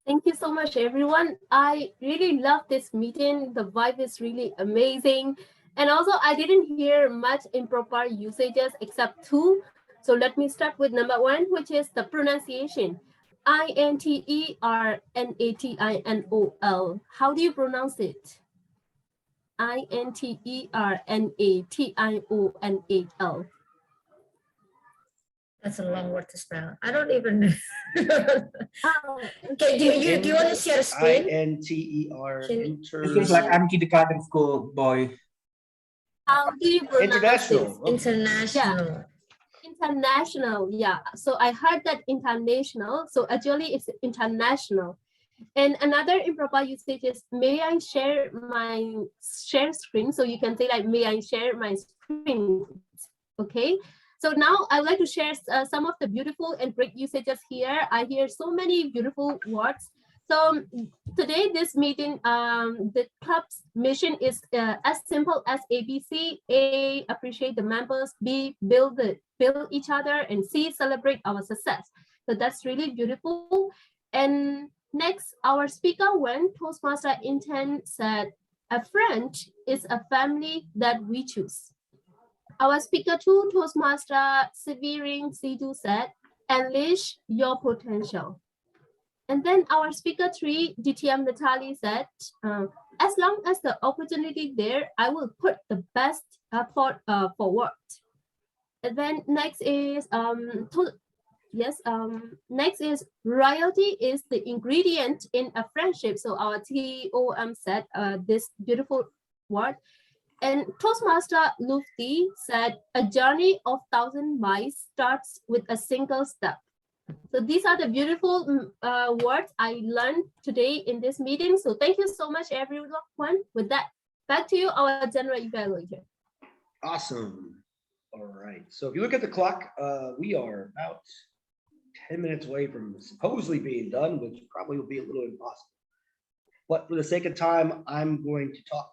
Thank you so much, everyone. I really love this meeting. The vibe is really amazing. And also, I didn't hear much improper usages except two. So let me start with number one, which is the pronunciation. International. How do you pronounce it? International. That's a long word to spell. I don't even know. Oh, Okay, do you want to share a screen? INTER. It seems like I'm kindergarten school boy. How do you pronounce International. this? Okay. International. Yeah. International, yeah. So I heard that international. So actually it's international. And another improper usage is, may I share my screen? So you can say like, may I share my screen? Okay. So now I would like to share some of the beautiful and great usages here. I hear so many beautiful words. So today, this meeting, the club's mission is as simple as ABC. A, appreciate the members. B, build each other. And C, celebrate our success. So that's really beautiful. And next, our speaker one, Toastmaster Inten, said, a friend is a family that we choose. Our speaker two, Toastmaster Severin Sidu, said, unleash your potential. And then our speaker three, DTM Natalie, said, as long as the opportunity there, I will put the best effort forward. And then next is next is royalty is the ingredient in a friendship. So our TOM said this beautiful word. And Toastmaster Lufti said, a journey of 1,000 miles starts with a single step. So these are the beautiful words I learned today in this meeting. So thank you so much, everyone. With that, back to you, our general evaluator. Awesome. All right. So if you look at the clock, we are about 10 minutes away from supposedly being done, which probably will be a little impossible. But for the sake of time, I'm going to talk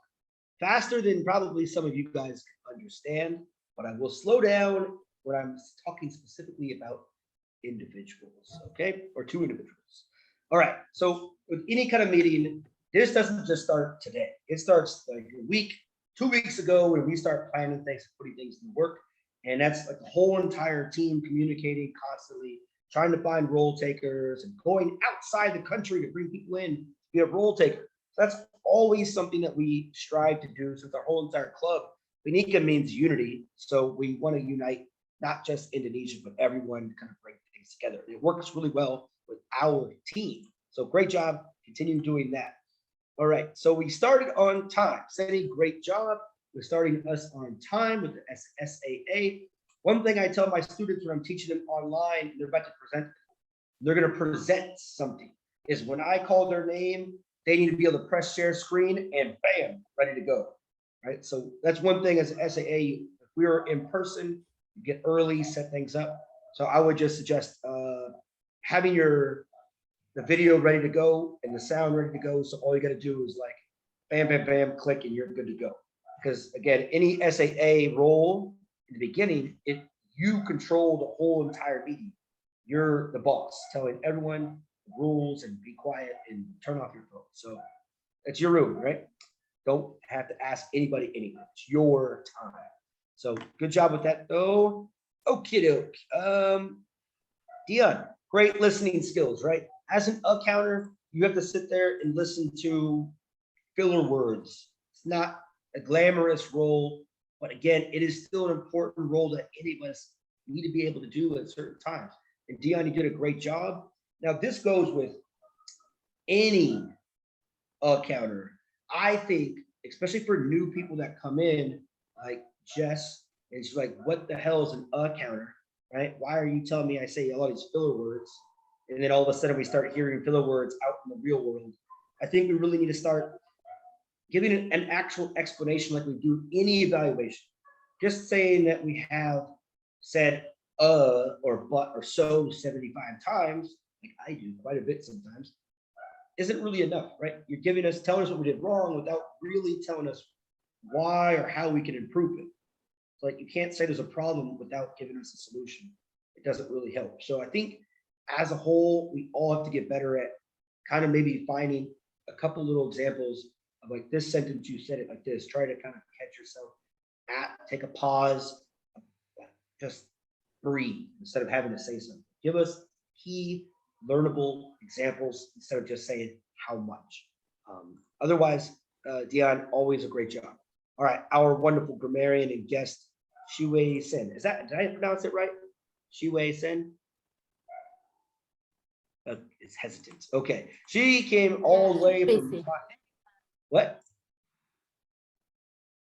faster than probably some of you guys understand, but I will slow down when I'm talking specifically about individuals, okay? Or two individuals. All right, so with any kind of meeting, this doesn't just start today. It starts like a week, 2 weeks ago when we start planning things, putting things in work. And that's like the whole entire team communicating constantly, trying to find role takers and going outside the country to bring people in to be a role taker. That's always something that we strive to do. So with our whole entire club, Bhinneka means unity. So we want to unite not just Indonesia, but everyone to kind of bring things together. It works really well with our team. So great job, continue doing that. All right, so we started on time. Seni, great job. We're starting us on time with the SAA. One thing I tell my students when I'm teaching them online, they're about to present, they're going to present something, is when I call their name, they need to be able to press share screen and bam, ready to go. Right, so that's one thing as an SAA. If we were in person, you get early, set things up. So I would just suggest having the video ready to go and the sound ready to go. So all you got to do is like bam, bam, bam, click, and you're good to go. Because again, any SAA role in the beginning, you control the whole entire meeting. You're the boss, telling everyone the rules and be quiet and turn off your phone. So it's your room, right? Don't have to ask anybody anything. It's your time. So good job with that though. Okie doke. Dion, great listening skills, right? As an counter, you have to sit there and listen to filler words. It's not a glamorous role, but again, it is still an important role that any of us need to be able to do at certain times. And Dion, you did a great job. Now this goes with any counter. I think, especially for new people that come in, like Jess, and she's like, what the hell is an counter, right? Why are you telling me I say all these filler words? And then all of a sudden we start hearing filler words out in the real world. I think we really need to start giving an actual explanation like we do any evaluation. Just saying that we have said or but or so 75 times, like I do quite a bit sometimes, isn't really enough, right? You're telling us what we did wrong without really telling us why or how we can improve it. It's like you can't say there's a problem without giving us a solution. It doesn't really help. So I think as a whole, we all have to get better at kind of maybe finding a couple little examples of like this sentence, you said it like this, try to kind of catch yourself take a pause, just breathe instead of having to say something. Give us key learnable examples instead of just saying how much. Otherwise, Dion, always a great job. All right, our wonderful grammarian and guest, Shiwei Sen. Did I pronounce it right? Shiwei Sen? It's hesitant. Okay, she came all the way from what?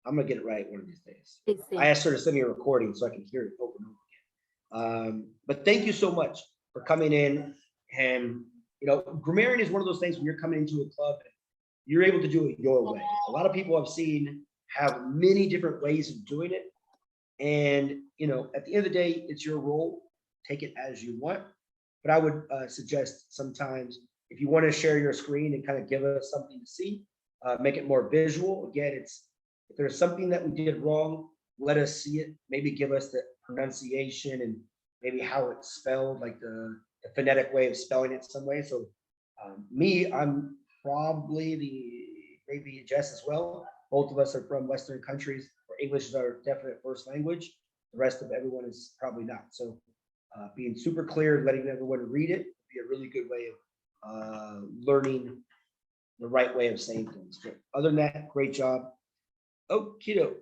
I'm gonna get it right one of these days. I asked her to send me a recording so I can hear it over and over again. But thank you so much for coming in. And grammarian is one of those things when you're coming into a club, you're able to do it your way. A lot of people I've seen have many different ways of doing it. And at the end of the day, it's your role. Take it as you want. But I would suggest sometimes if you want to share your screen and kind of give us something to see, make it more visual. Again, if there's something that we did wrong, let us see it. Maybe give us the pronunciation and maybe how it's spelled, like the phonetic way of spelling it some way. So I'm probably maybe Jess as well. Both of us are from Western countries where English is our definite first language. The rest of everyone is probably not. So being super clear, letting everyone read it would be a really good way of learning the right way of saying things. But other than that, great job. Okie doke.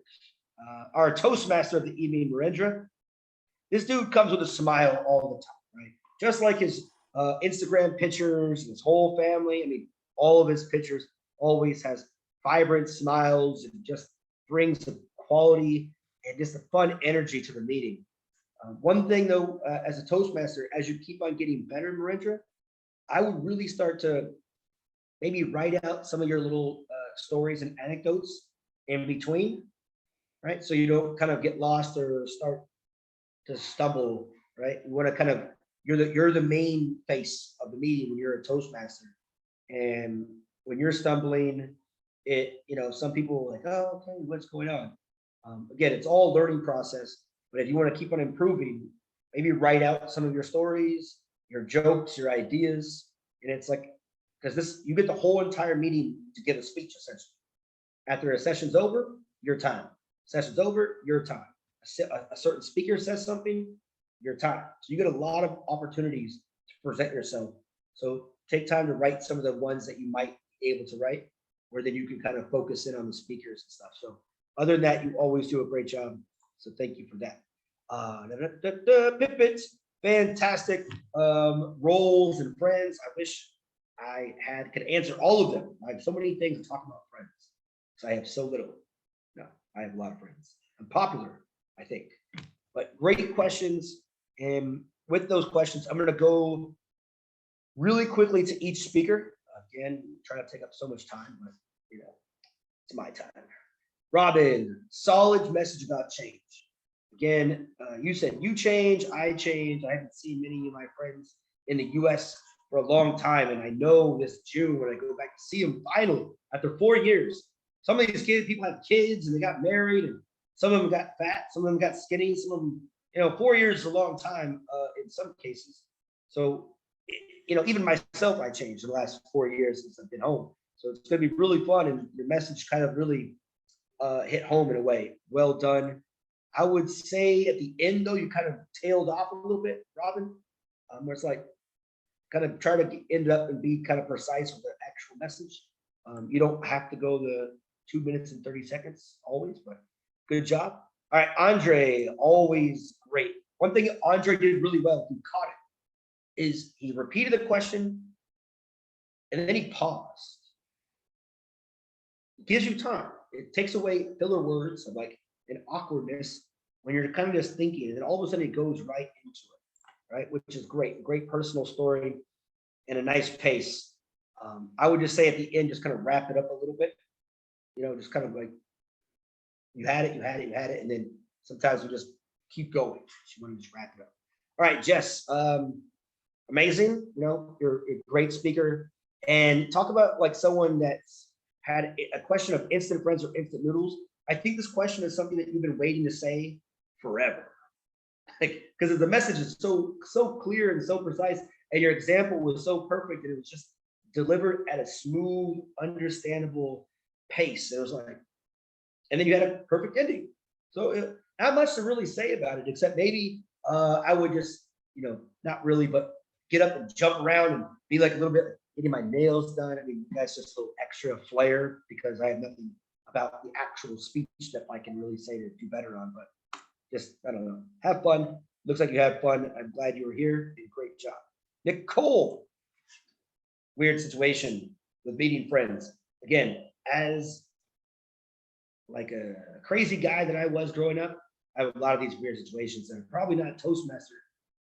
Our Toastmaster of the evening, Narendra. This dude comes with a smile all the time, right? Just like his Instagram pictures and his whole family. I mean, all of his pictures always has vibrant smiles and just brings a quality and just a fun energy to the meeting. One thing though, as a Toastmaster, as you keep on getting better, Narendra, I would really start to maybe write out some of your little stories and anecdotes in between, right? So you don't kind of get lost or start to stumble, right? You want to kind of, you're the main face of the meeting when you're a Toastmaster. And when you're stumbling, some people are like, oh, okay, what's going on? Again, it's all a learning process, but if you want to keep on improving, maybe write out some of your stories, your jokes, your ideas. And it's like, because you get the whole entire meeting to give a speech essentially. After a session's over, your time. Session's over, your time. A certain speaker says something, your time. So you get a lot of opportunities to present yourself. So take time to write some of the ones that you might be able to write, where then you can kind of focus in on the speakers and stuff. So other than that, you always do a great job. So thank you for that. Pippins, fantastic roles and friends. I wish I could answer all of them. I have so many things to talk about friends. So I have so little. No, I have a lot of friends. I'm popular, I think. But great questions. And with those questions, I'm going to go really quickly to each speaker. Again, try to take up so much time, but you know, it's my time. Robin, solid message about change. Again, you said you change, I change. I haven't seen many of my friends in the US for a long time. And I know this June when I go back to see them finally after 4 years. Some of these people have kids and they got married, and some of them got fat, some of them got skinny, some of them, 4 years is a long time in some cases. So, even myself, I changed in the last 4 years since I've been home. So it's going to be really fun, and your message kind of really hit home in a way. Well done. I would say at the end, though, you kind of tailed off a little bit, Robin, where it's like kind of try to end up and be kind of precise with the actual message. You don't have to go the 2 minutes and 30 seconds always, but good job. All right, Andre, always great. One thing Andre did really well, he caught it, is he repeated the question and then he paused. It gives you time. It takes away filler words of like an awkwardness when you're kind of just thinking, and then all of a sudden it goes right into it, right? Which is great. Great personal story and a nice pace. I would just say at the end, just kind of wrap it up a little bit, just kind of like you had it, and then sometimes we just keep going. You want to just wrap it up. All right, Jess, amazing. You're a great speaker. And talk about like someone that's had a question of instant friends or instant noodles. I think this question is something that you've been waiting to say forever. Because the message is so clear and so precise, and your example was so perfect, and it was just delivered at a smooth, understandable pace. It was like, and then you had a perfect ending. So not much to really say about it, except maybe I would just, not really, but get up and jump around and be like a little bit getting my nails done. I mean, that's just a little extra flair because I have nothing about the actual speech that I can really say to do better on, but just, I don't know, have fun. Looks like you had fun. I'm glad you were here. Great job. Nicole, weird situation with meeting friends. Again, as like a crazy guy that I was growing up, I have a lot of these weird situations that are probably not Toastmaster,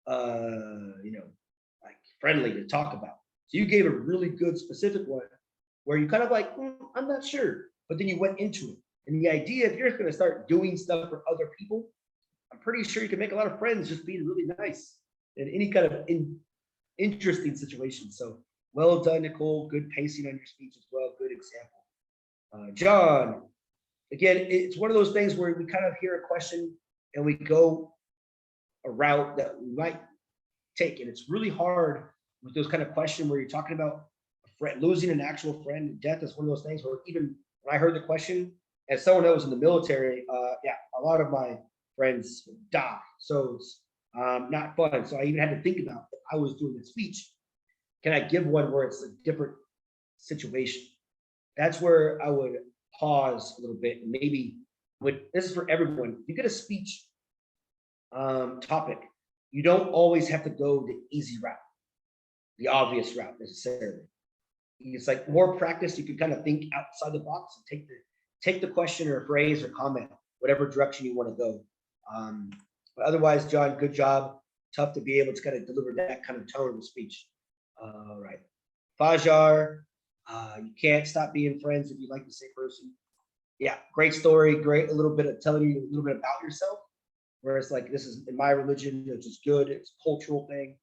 like friendly to talk about. So you gave a really good specific one where you kind of like, I'm not sure, but then you went into it. And the idea, if you're going to start doing stuff for other people, I'm pretty sure you can make a lot of friends just being really nice in any kind of interesting situation. So well done, Nicole. Good pacing on your speech as well. Good example. John, again, it's one of those things where we kind of hear a question and we go a route that we might take. And it's really hard with those kind of questions where you're talking about a friend, losing an actual friend. Death is one of those things where even when I heard the question, as someone that was in the military, a lot of my friends die. So it's not fun. So I even had to think about if I was doing a speech, can I give one where it's a different situation? That's where I would pause a little bit and maybe this is for everyone. You get a speech topic, you don't always have to go the easy route, the obvious route necessarily. It's like more practice. You can kind of think outside the box and take the question or phrase or comment, whatever direction you want to go. But otherwise, John, good job. Tough to be able to kind of deliver that kind of tone of speech. All right. Fajar, you can't stop being friends if you like the same person. Yeah, great story. Great, a little bit of telling you a little bit about yourself. Where it's like, this is in my religion, it's just good. It's a cultural thing.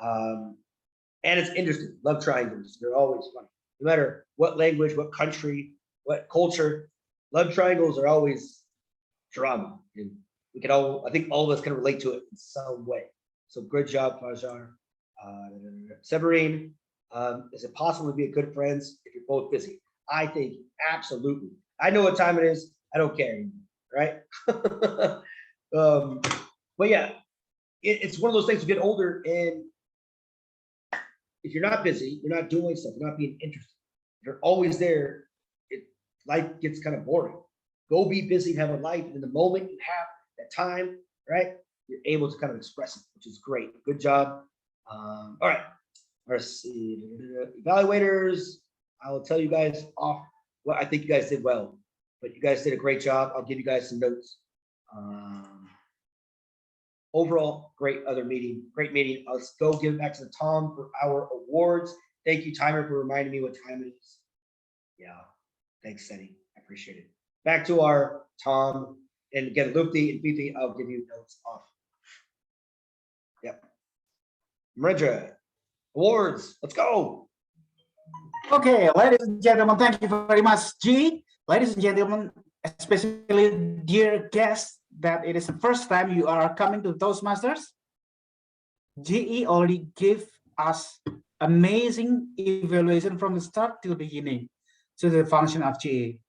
And it's interesting. Love triangles. They're always funny. No matter what language, what country, what culture, love triangles are always drama. And we can I think all of us can relate to it in some way. So good job, Fajar. Severine, is it possible to be a good friends if you're both busy? I think absolutely. I know what time it is. I don't care anymore, right? But yeah, it's one of those things you get older, and if you're not busy, you're not doing stuff, you're not being interested, you're always there, life gets kind of boring. Go be busy and have a life, and in the moment you have that time, right, you're able to kind of express it, which is great. Good job. All right, let's see. Evaluators, I will tell you guys off what I think you guys did well, but you guys did a great job. I'll give you guys some notes. Overall, great great meeting. Let's go give it back to Tom for our awards. Thank you, Timer, for reminding me what time it is. Yeah, thanks, Seti. I appreciate it. Back to our Tom, and again, Lupti and Fifi, I'll give you notes off. Yep. Marindra, awards, let's go. Okay, ladies and gentlemen, thank you very much, G. Ladies and gentlemen, especially dear guests, that it is the first time you are coming to Toastmasters. GE already gave us amazing evaluation from the start till beginning to the function of GE.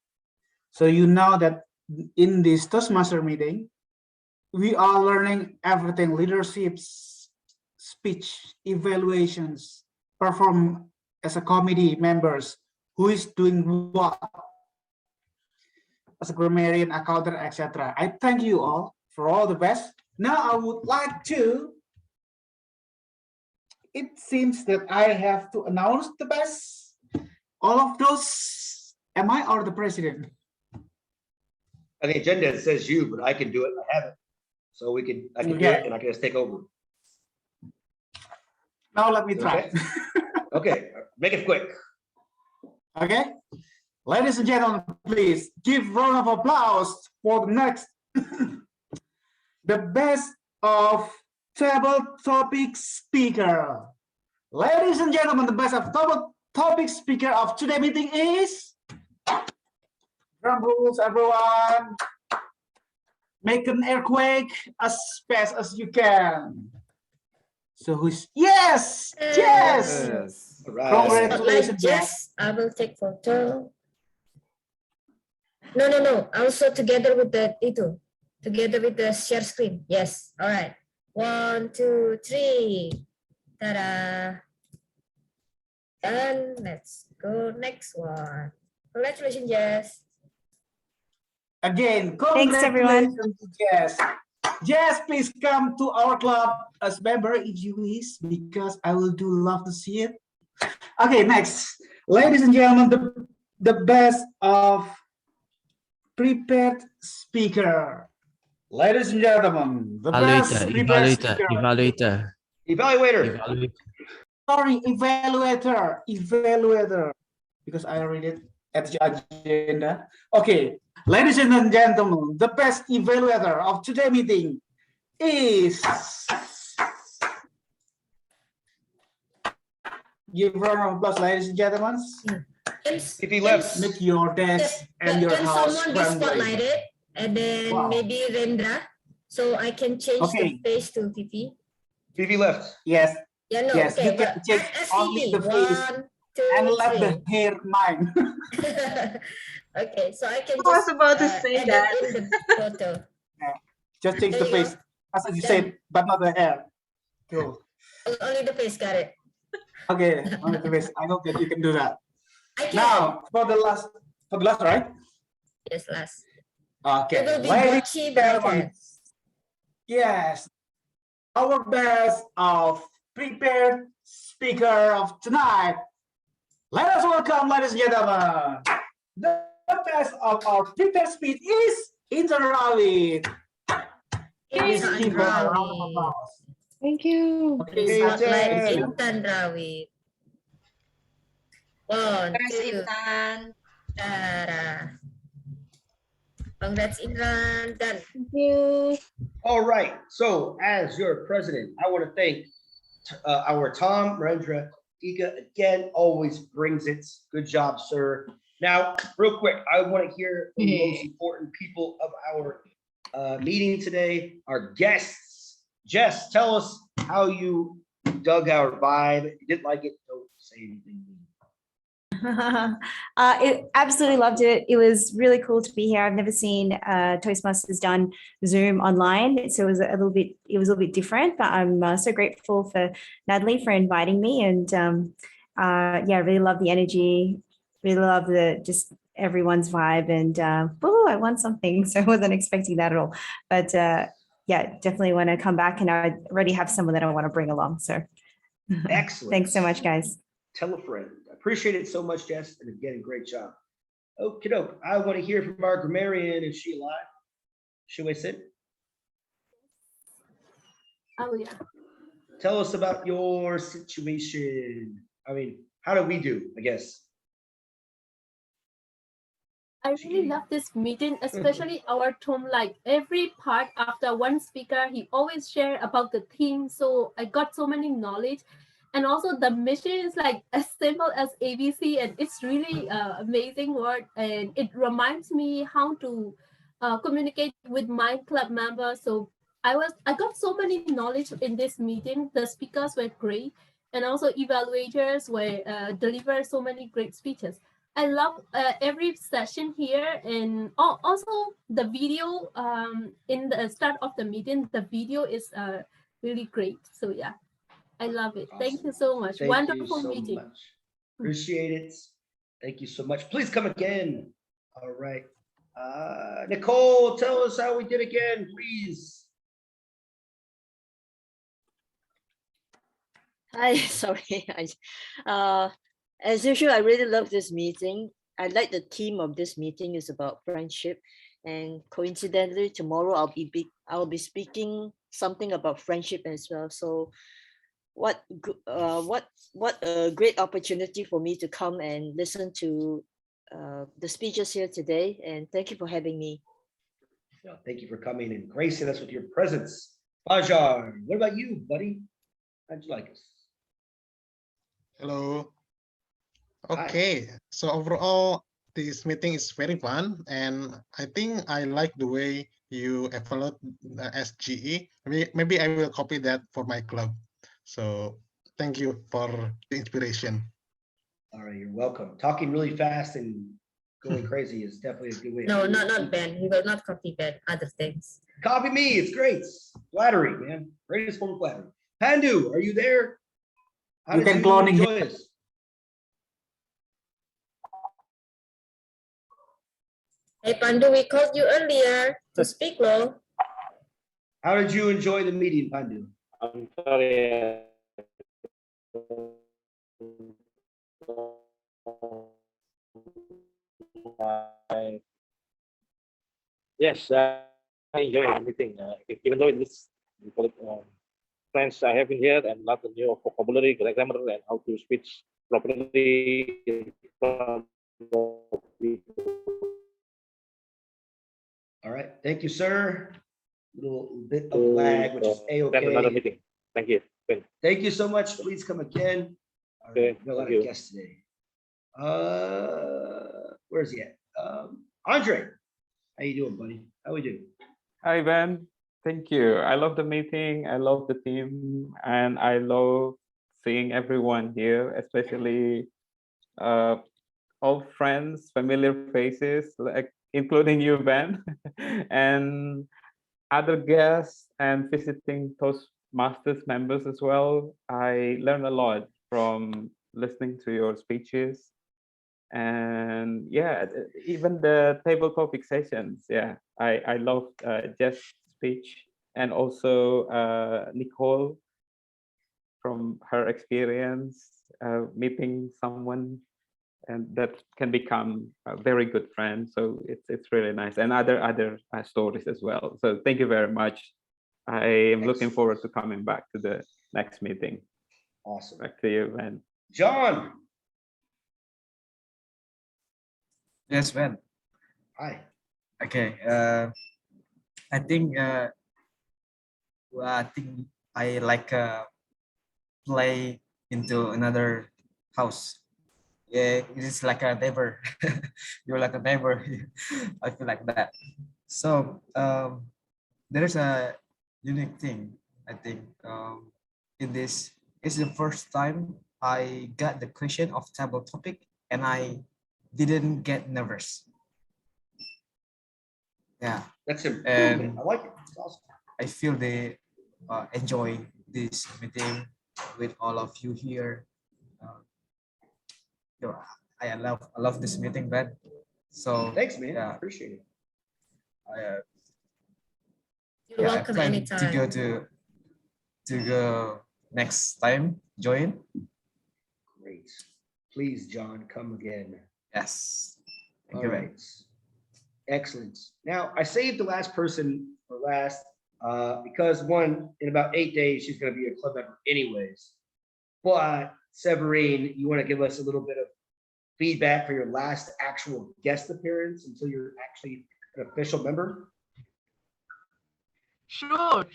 So you know that in this Toastmaster meeting, we are learning everything: leaderships, speech, evaluations, perform as a committee members, who is doing what as a grammarian, accountant, etc. I thank you all for all the best. Now I would like to, it seems that I have to announce the best. All of those, am I or the president? On the agenda, it says you, but I can do it. I have it. So I can do it, and I can just take over. Now let me try. Okay, okay. Make it quick. Okay. Ladies and gentlemen, please give round of applause for the next, the best of table topic speaker. Ladies and gentlemen, the best of table topic speaker of today's meeting is, drum rolls, everyone. Make an earthquake as fast as you can. So who's, yes, yes. Right. Congratulations, Yes, I will take photo. No. Also together with the share screen. Yes. All right. 1, 2, 3. Ta-da. And let's go next one. Congratulations, Jess. Again, Thanks, everyone. congratulations to Jess. Jess, please come to our club as member if you wish, because I will do love to see it. Okay, next. Ladies and gentlemen, the best of prepared speaker. Ladies and gentlemen, the best prepared speaker. Evaluator. Sorry, evaluator, because I read it at the agenda. Okay, ladies and gentlemen, the best evaluator of today's meeting is, give a round of applause, ladies and gentlemen. If he left, make your desk and your house someone be spotlighted, and then maybe Rendra, so I can change the face to Vivi. Vivi left. Yes. Yeah, no, yes, okay, you can change only the face 1, 2, and left 3. the hair mine. Okay, so I can I was just about to say edit that. in the photo. Just change the face, as you said, but not the hair. Cool. Only the face, got it. Okay, only the face. I know that you can do that. I can. Now for the last, right? Yes, last. Okay, It will be ladies Gucci and gentlemen, yes, our best of prepared speaker of tonight. Let us welcome, ladies and gentlemen, the best of our prepared speech is Intan Rawi. Please give her a round of applause. Thank you. Okay, Spotlight Intan Rawi. 1, There's 2. Intan. Ta-da. Congrats, Imran. Done. Thank you. All right. So, as your president, I want to thank our Tom Rendra. Ika again always brings it. Good job, sir. Now, real quick, I want to hear from the most important people of our meeting today, our guests. Jess, tell us how you dug our vibe. If you didn't like it, don't say anything. Absolutely loved it. It was really cool to be here. I've never seen Toastmasters done Zoom online, so it was a little bit different. But I'm so grateful for Natalie for inviting me, and yeah, I really love the energy. Really love the just everyone's vibe, and woo, I won something, so I wasn't expecting that at all. But yeah, definitely want to come back, and I already have someone that I want to bring along. So Excellent. thanks so much, guys. Tell a friend. I appreciate it so much, Jess, and again, great job. Okay, doke. I want to hear from our grammarian. Is she alive? Should we sit? Oh yeah. Tell us about your situation. I mean, how do we do, I guess? I really love this meeting, especially our Tom. Like every part after one speaker, he always share about the theme. So I got so many knowledge, and also the mission is like as simple as ABC, and it's really amazing word. And it reminds me how to communicate with my club members. So I got so many knowledge in this meeting. The speakers were great, and also evaluators were deliver so many great speeches. I love every session here, and also the video in the start of the meeting. The video is really great. So yeah, I love it. Thank you so much. Thank Wonderful you so meeting. much. Appreciate it. Thank you so much. Please come again. All right. Nicole, tell us how we did again, please. Hi, sorry. As usual, I really love this meeting. I like the theme of this meeting is about friendship, and coincidentally, tomorrow I'll be speaking something about friendship as well. So, what a great opportunity for me to come and listen to the speeches here today. And thank you for having me. Yeah, thank you for coming and gracing us with your presence. Bajar, what about you, buddy? How'd you like us? Hello. Okay, so overall, this meeting is very fun, and I think I like the way you evaluate the SGE. Maybe I will copy that for my club. So thank you for the inspiration. All right, you're welcome. Talking really fast and going crazy is definitely a good way. No, not Ben. He will not copy Ben. Other things. Copy me. It's great. Flattery, man. Greatest form of flattery. Pandu, are you there? How You did can you cloning enjoy this? Hey Pandu, we called you earlier to speak, Lo. How did you enjoy the meeting, Pandu? I'm sorry. Yes, I enjoy the meeting. Even though it's friends I have in here and a lot of new vocabulary, grammar, and how to speak properly. All right, thank you, sir. Little bit of lag, which is Another a-okay. meeting. Thank you. Thank you so much. Please come again. All right, we got a lot of guests today. Where's he at? Andre, how you doing, buddy? How we do? Hi, Ben. Thank you. I love the meeting. I love the team, and I love seeing everyone here, especially old friends, familiar faces, like including you, Ben, and other guests and visiting Toastmasters members as well. I learned a lot from listening to your speeches, and yeah, even the table topic sessions. Yeah, I loved Jeff's speech, and also Nicole from her experience meeting someone and that can become a very good friend. So it's really nice, and other stories as well. So thank you very much. I am looking forward to coming back to the next meeting. Awesome. Back to you, man. John. Yes, Ben. Hi. Okay. I think I like play into another house. Yeah, it is like a neighbor. You're like a neighbor. I feel like that. So there is a unique thing. I think in this, it's the first time I got the question of table topic and I didn't get nervous. Yeah, That's improvement. I like it. It's awesome. I feel they enjoy this meeting with all of you here. You know, I love this meeting, Ben. So Thanks, man. Yeah, Appreciate it. You're I welcome plan anytime. to go next time. Join. Great. Please, John, come again. Yes. Thank All you, Ben. right. Excellent. Now, I saved the last person for last because one, in about 8 days, she's going to be a club member anyways. But Severine, you want to give us a little bit of feedback for your last actual guest appearance until you're actually an official member? Sure.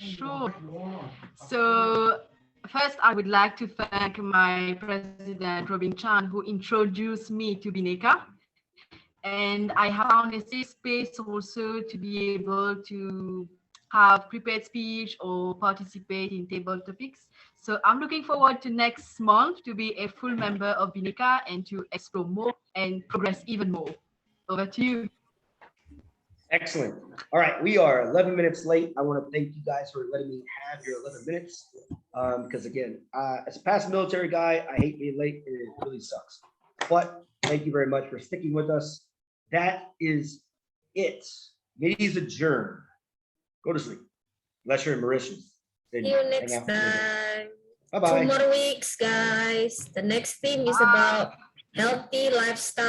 So first, I would like to thank my president, Robin Chan, who introduced me to Bhinneka. And I have found a safe space also to be able to have prepared speech or participate in table topics. So I'm looking forward to next month to be a full member of Bhinneka and to explore more and progress even more. Over to you. Excellent. All right, we are 11 minutes late. I want to thank you guys for letting me have your 11 minutes. Because again, as a past military guy, I hate being late and it really sucks. But thank you very much for sticking with us. That is it. Meeting's adjourned. Go to sleep. Unless you're in Mauritius. Then See you hang next out. time. Bye-bye. 2 more weeks, guys. The next theme is about healthy lifestyle.